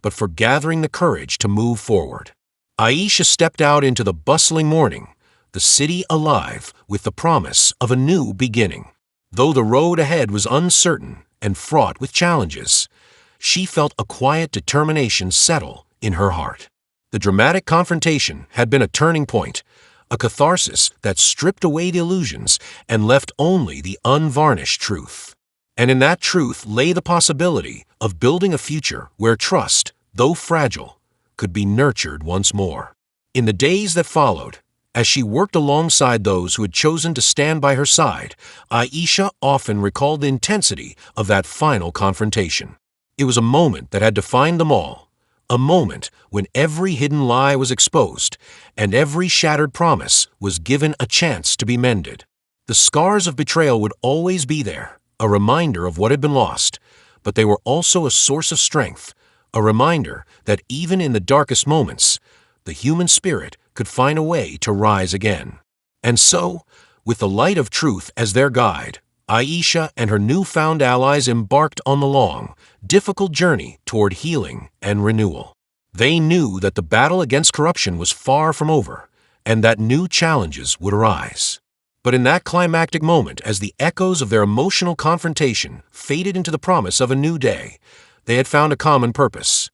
but for gathering the courage to move forward. Aisha stepped out into the bustling morning, the city alive with the promise of a new beginning. Though the road ahead was uncertain and fraught with challenges, she felt a quiet determination settle in her heart. The dramatic confrontation had been a turning point, a catharsis that stripped away the illusions and left only the unvarnished truth. And in that truth lay the possibility of building a future where trust, though fragile, could be nurtured once more. In the days that followed, as she worked alongside those who had chosen to stand by her side, Aisha often recalled the intensity of that final confrontation. It was a moment that had defined them all, a moment when every hidden lie was exposed and every shattered promise was given a chance to be mended. The scars of betrayal would always be there, a reminder of what had been lost, but they were also a source of strength, a reminder that even in the darkest moments, the human spirit could find a way to rise again. And so, with the light of truth as their guide, Aisha and her newfound allies embarked on the long, difficult journey toward healing and renewal. They knew that the battle against corruption was far from over, and that new challenges would arise. But in that climactic moment, as the echoes of their emotional confrontation faded into the promise of a new day, they had found a common purpose,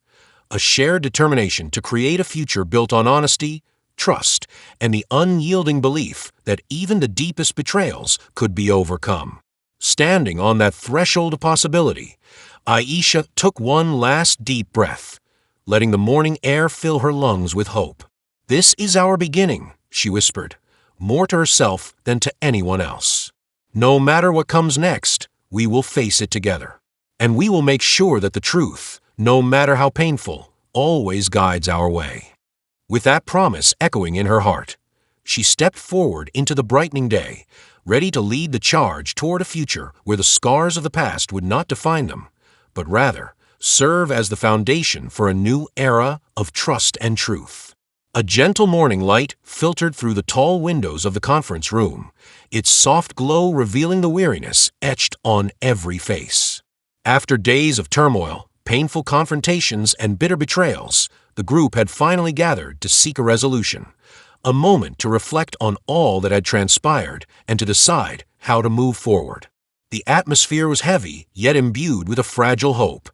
a shared determination to create a future built on honesty, trust, and the unyielding belief that even the deepest betrayals could be overcome. Standing on that threshold of possibility, Aisha took one last deep breath, letting the morning air fill her lungs with hope. "This is our beginning," she whispered, more to herself than to anyone else. "No matter what comes next, we will face it together. And we will make sure that the truth, no matter how painful, always guides our way." With that promise echoing in her heart, she stepped forward into the brightening day, ready to lead the charge toward a future where the scars of the past would not define them, but rather serve as the foundation for a new era of trust and truth. A gentle morning light filtered through the tall windows of the conference room, its soft glow revealing the weariness etched on every face. After days of turmoil, painful confrontations, and bitter betrayals, the group had finally gathered to seek a resolution, a moment to reflect on all that had transpired and to decide how to move forward. The atmosphere was heavy, yet imbued with a fragile hope,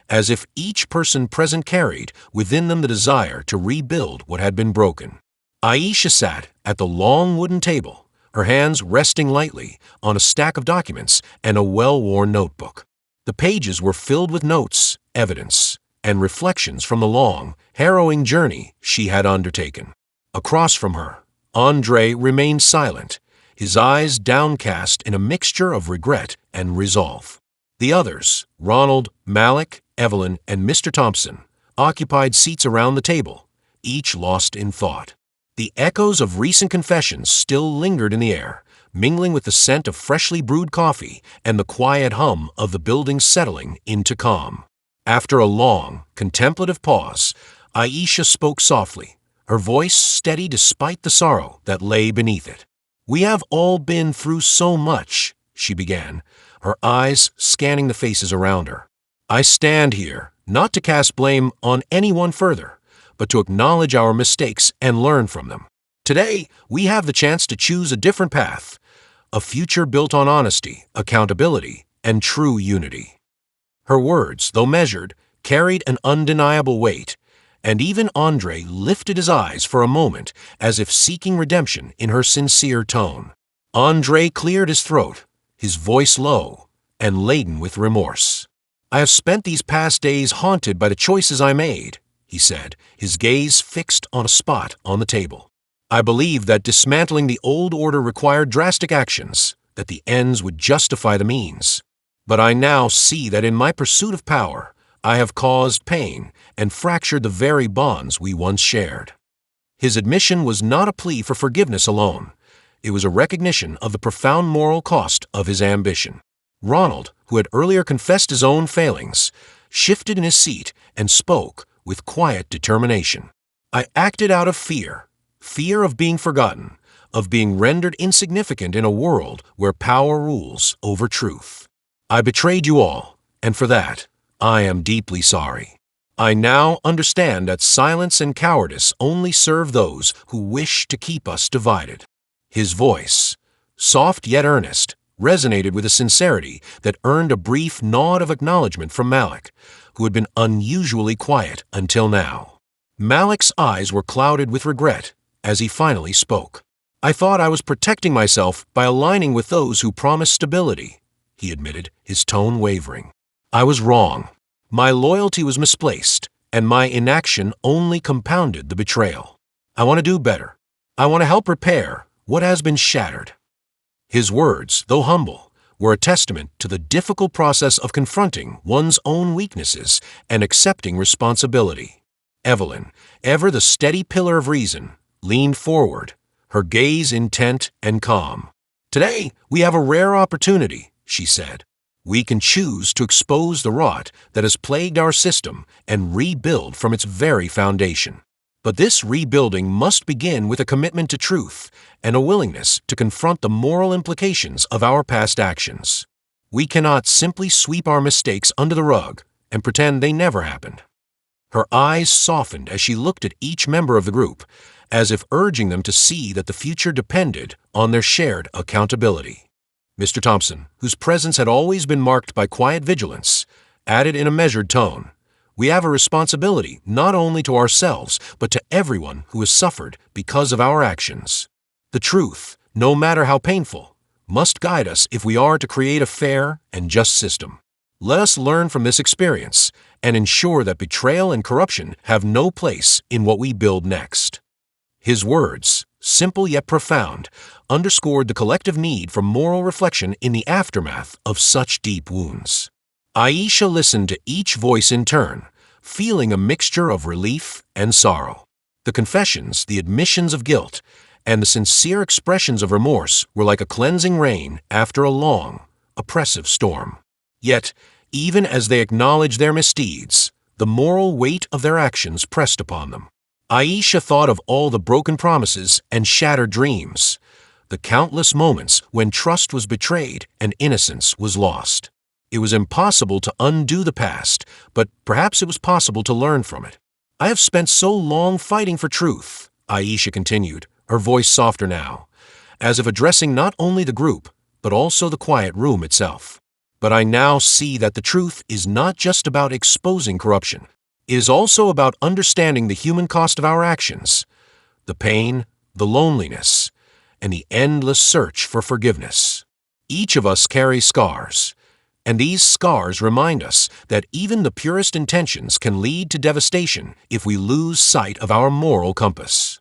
as if each person present carried within them the desire to rebuild what had been broken. Aisha sat at the long wooden table, her hands resting lightly on a stack of documents and a well-worn notebook. The pages were filled with notes, evidence, and reflections from the long, harrowing journey she had undertaken. Across from her, Andre remained silent, his eyes downcast in a mixture of regret and resolve. The others, Ronald, Malik, Evelyn, and Mr. Thompson, occupied seats around the table, each lost in thought. The echoes of recent confessions still lingered in the air, mingling with the scent of freshly brewed coffee and the quiet hum of the building settling into calm. After a long, contemplative pause, Aisha spoke softly, her voice steady despite the sorrow that lay beneath it. "We have all been through so much," she began, her eyes scanning the faces around her. "I stand here, not to cast blame on anyone further, but to acknowledge our mistakes and learn from them. Today, we have the chance to choose a different path, a future built on honesty, accountability, and true unity." Her words, though measured, carried an undeniable weight, and even Andre lifted his eyes for a moment as if seeking redemption in her sincere tone. Andre cleared his throat, his voice low, and laden with remorse. "I have spent these past days haunted by the choices I made," he said, his gaze fixed on a spot on the table. "I believed that dismantling the old order required drastic actions, that the ends would justify the means. But I now see that in my pursuit of power, I have caused pain and fractured the very bonds we once shared." His admission was not a plea for forgiveness alone. It was a recognition of the profound moral cost of his ambition. Ronald, who had earlier confessed his own failings, shifted in his seat and spoke with quiet determination. "I acted out of fear of being forgotten, of being rendered insignificant in a world where power rules over truth. I betrayed you all, and for that, I am deeply sorry. I now understand that silence and cowardice only serve those who wish to keep us divided." His voice, soft yet earnest, resonated with a sincerity that earned a brief nod of acknowledgement from Malik, who had been unusually quiet until now. Malik's eyes were clouded with regret as he finally spoke. "I thought I was protecting myself by aligning with those who promised stability," he admitted, his tone wavering. "I was wrong. My loyalty was misplaced, and my inaction only compounded the betrayal. I want to do better. I want to help repair what has been shattered." His words, though humble, were a testament to the difficult process of confronting one's own weaknesses and accepting responsibility. Evelyn, ever the steady pillar of reason, leaned forward, her gaze intent and calm. "Today, we have a rare opportunity," she said. "We can choose to expose the rot that has plagued our system and rebuild from its very foundation. But this rebuilding must begin with a commitment to truth and a willingness to confront the moral implications of our past actions. We cannot simply sweep our mistakes under the rug and pretend they never happened." Her eyes softened as she looked at each member of the group, as if urging them to see that the future depended on their shared accountability. Mr. Thompson, whose presence had always been marked by quiet vigilance, added in a measured tone, "We have a responsibility not only to ourselves, but to everyone who has suffered because of our actions. The truth, no matter how painful, must guide us if we are to create a fair and just system. Let us learn from this experience and ensure that betrayal and corruption have no place in what we build next." His words, simple yet profound, underscored the collective need for moral reflection in the aftermath of such deep wounds. Aisha listened to each voice in turn, feeling a mixture of relief and sorrow. The confessions, the admissions of guilt, and the sincere expressions of remorse were like a cleansing rain after a long, oppressive storm. Yet, even as they acknowledged their misdeeds, the moral weight of their actions pressed upon them. Aisha thought of all the broken promises and shattered dreams, the countless moments when trust was betrayed and innocence was lost. It was impossible to undo the past, but perhaps it was possible to learn from it. "I have spent so long fighting for truth," Aisha continued, her voice softer now, as if addressing not only the group, but also the quiet room itself. "But I now see that the truth is not just about exposing corruption. It is also about understanding the human cost of our actions, the pain, the loneliness, and the endless search for forgiveness. Each of us carries scars, and these scars remind us that even the purest intentions can lead to devastation if we lose sight of our moral compass."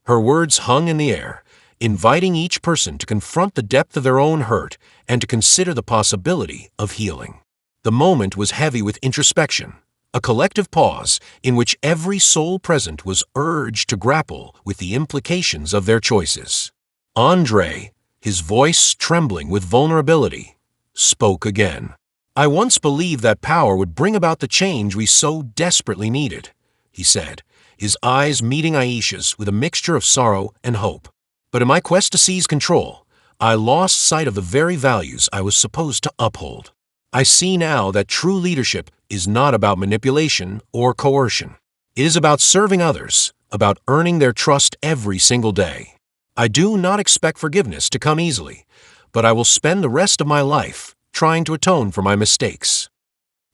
Her words hung in the air, inviting each person to confront the depth of their own hurt and to consider the possibility of healing. The moment was heavy with introspection, a collective pause in which every soul present was urged to grapple with the implications of their choices. Andre, his voice trembling with vulnerability, spoke again. "I once believed that power would bring about the change we so desperately needed," he said, his eyes meeting Aisha's with a mixture of sorrow and hope. "But in my quest to seize control, I lost sight of the very values I was supposed to uphold. I see now that true leadership is not about manipulation or coercion. It is about serving others, about earning their trust every single day. I do not expect forgiveness to come easily, but I will spend the rest of my life trying to atone for my mistakes."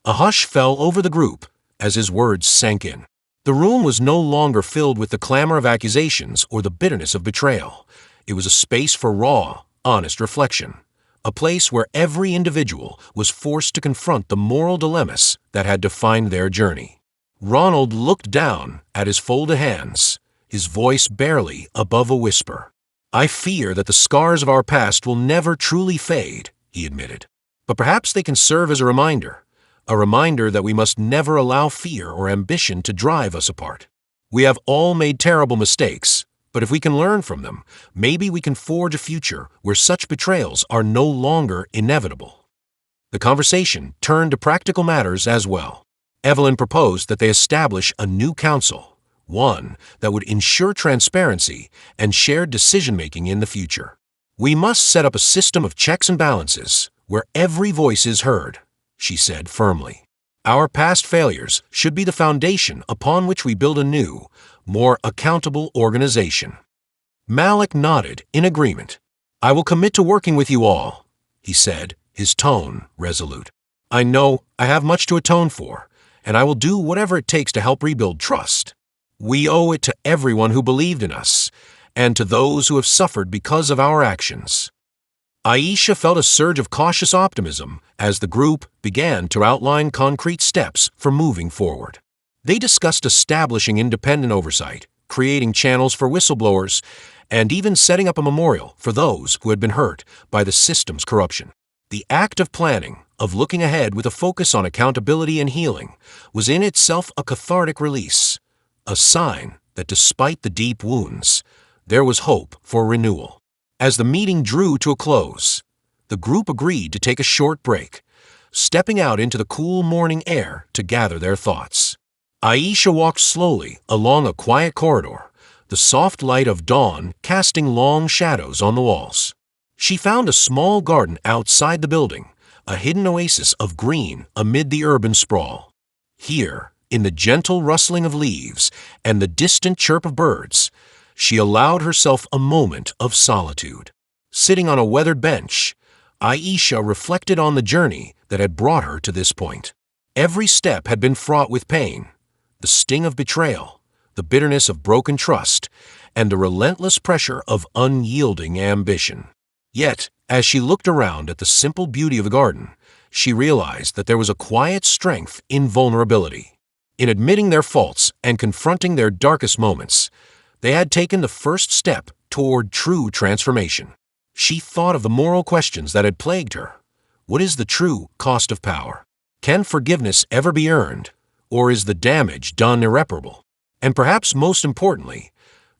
A hush fell over the group as his words sank in. The room was no longer filled with the clamor of accusations or the bitterness of betrayal. It was a space for raw, honest reflection, a place where every individual was forced to confront the moral dilemmas that had defined their journey. Ronald looked down at his folded hands, his voice barely above a whisper. "I fear that the scars of our past will never truly fade," he admitted. "But perhaps they can serve as a reminder that we must never allow fear or ambition to drive us apart. We have all made terrible mistakes, but if we can learn from them, maybe we can forge a future where such betrayals are no longer inevitable." The conversation turned to practical matters as well. Evelyn proposed that they establish a new council, one that would ensure transparency and shared decision-making in the future. "We must set up a system of checks and balances where every voice is heard," she said firmly. "Our past failures should be the foundation upon which we build a new, more accountable organization." Malik nodded in agreement. "I will commit to working with you all," he said, his tone resolute. "I know I have much to atone for, and I will do whatever it takes to help rebuild trust. We owe it to everyone who believed in us, and to those who have suffered because of our actions." Aisha felt a surge of cautious optimism as the group began to outline concrete steps for moving forward. They discussed establishing independent oversight, creating channels for whistleblowers, and even setting up a memorial for those who had been hurt by the system's corruption. The act of planning, of looking ahead with a focus on accountability and healing, was in itself a cathartic release, a sign that despite the deep wounds, there was hope for renewal. As the meeting drew to a close, the group agreed to take a short break, stepping out into the cool morning air to gather their thoughts. Aisha walked slowly along a quiet corridor, the soft light of dawn casting long shadows on the walls. She found a small garden outside the building, a hidden oasis of green amid the urban sprawl. Here, in the gentle rustling of leaves and the distant chirp of birds, she allowed herself a moment of solitude. Sitting on a weathered bench, Aisha reflected on the journey that had brought her to this point. Every step had been fraught with pain, the sting of betrayal, the bitterness of broken trust, and the relentless pressure of unyielding ambition. Yet, as she looked around at the simple beauty of the garden, she realized that there was a quiet strength in vulnerability. In admitting their faults and confronting their darkest moments, they had taken the first step toward true transformation. She thought of the moral questions that had plagued her. What is the true cost of power? Can forgiveness ever be earned, or is the damage done irreparable? And perhaps most importantly,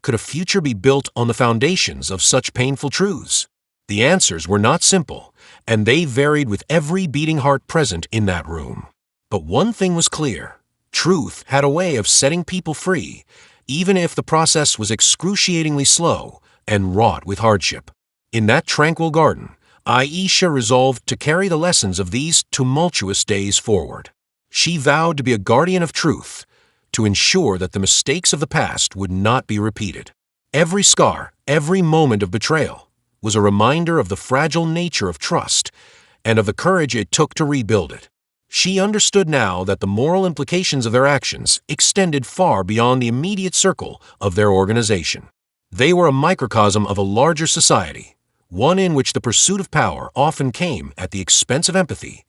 could a future be built on the foundations of such painful truths? The answers were not simple, and they varied with every beating heart present in that room. But one thing was clear: truth had a way of setting people free, even if the process was excruciatingly slow and wrought with hardship. In that tranquil garden, Aisha resolved to carry the lessons of these tumultuous days forward. She vowed to be a guardian of truth, to ensure that the mistakes of the past would not be repeated. Every scar, every moment of betrayal, was a reminder of the fragile nature of trust and of the courage it took to rebuild it. She understood now that the moral implications of their actions extended far beyond the immediate circle of their organization. They were a microcosm of a larger society, one in which the pursuit of power often came at the expense of empathy,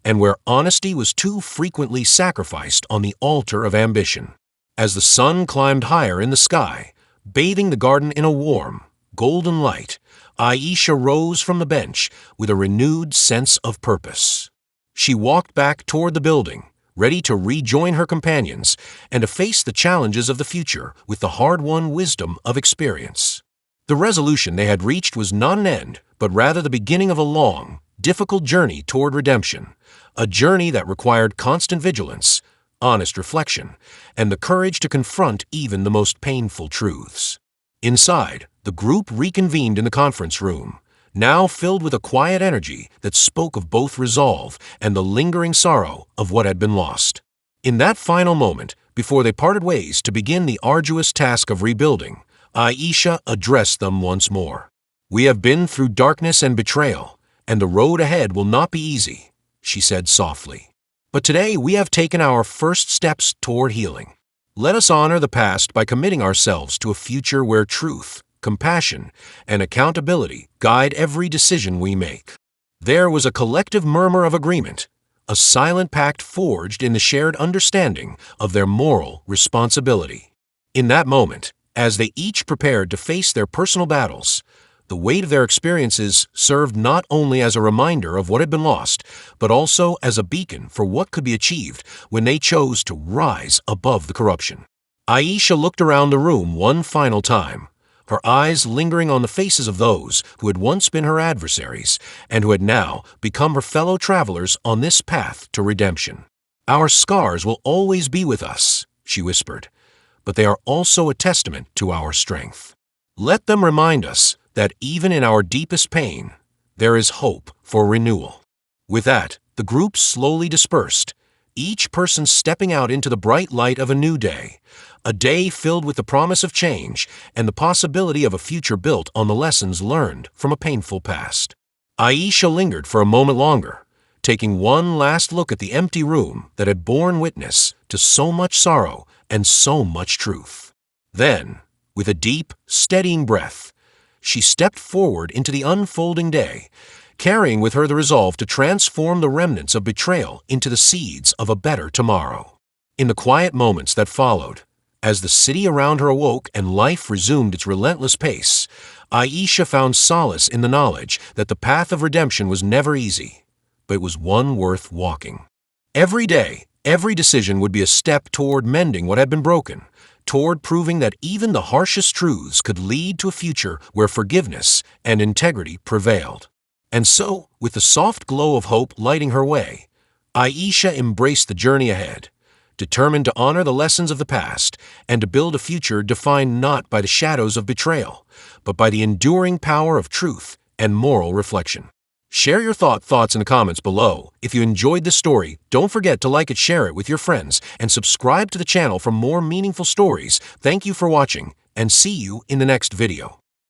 and where honesty was too frequently sacrificed on the altar of ambition. As the sun climbed higher in the sky, bathing the garden in a warm, golden light, Aisha rose from the bench with a renewed sense of purpose. She walked back toward the building, ready to rejoin her companions and to face the challenges of the future with the hard-won wisdom of experience. The resolution they had reached was not an end, but rather the beginning of a long, difficult journey toward redemption, a journey that required constant vigilance, honest reflection, and the courage to confront even the most painful truths. Inside, the group reconvened in the conference room, now filled with a quiet energy that spoke of both resolve and the lingering sorrow of what had been lost. In that final moment, before they parted ways to begin the arduous task of rebuilding, Aisha addressed them once more. "We have been through darkness and betrayal, and the road ahead will not be easy," she said softly. "But today we have taken our first steps toward healing. Let us honor the past by committing ourselves to a future where truth, compassion, and accountability guide every decision we make." There was a collective murmur of agreement, a silent pact forged in the shared understanding of their moral responsibility. In that moment, as they each prepared to face their personal battles, the weight of their experiences served not only as a reminder of what had been lost, but also as a beacon for what could be achieved when they chose to rise above the corruption. Aisha looked around the room one final time, her eyes lingering on the faces of those who had once been her adversaries and who had now become her fellow travelers on this path to redemption. "Our scars will always be with us," she whispered, "but they are also a testament to our strength. Let them remind us that even in our deepest pain, there is hope for renewal." With that, the group slowly dispersed, each person stepping out into the bright light of a new day, a day filled with the promise of change and the possibility of a future built on the lessons learned from a painful past. Aisha lingered for a moment longer, taking one last look at the empty room that had borne witness to so much sorrow and so much truth. Then, with a deep, steadying breath, she stepped forward into the unfolding day, carrying with her the resolve to transform the remnants of betrayal into the seeds of a better tomorrow. In the quiet moments that followed, as the city around her awoke and life resumed its relentless pace, Aisha found solace in the knowledge that the path of redemption was never easy, but it was one worth walking. Every day, every decision would be a step toward mending what had been broken, toward proving that even the harshest truths could lead to a future where forgiveness and integrity prevailed. And so, with the soft glow of hope lighting her way, Aisha embraced the journey ahead, determined to honor the lessons of the past and to build a future defined not by the shadows of betrayal, but by the enduring power of truth and moral reflection. Share your thoughts in the comments below. If you enjoyed this story, don't forget to like and share it with your friends and subscribe to the channel for more meaningful stories. Thank you for watching, and see you in the next video.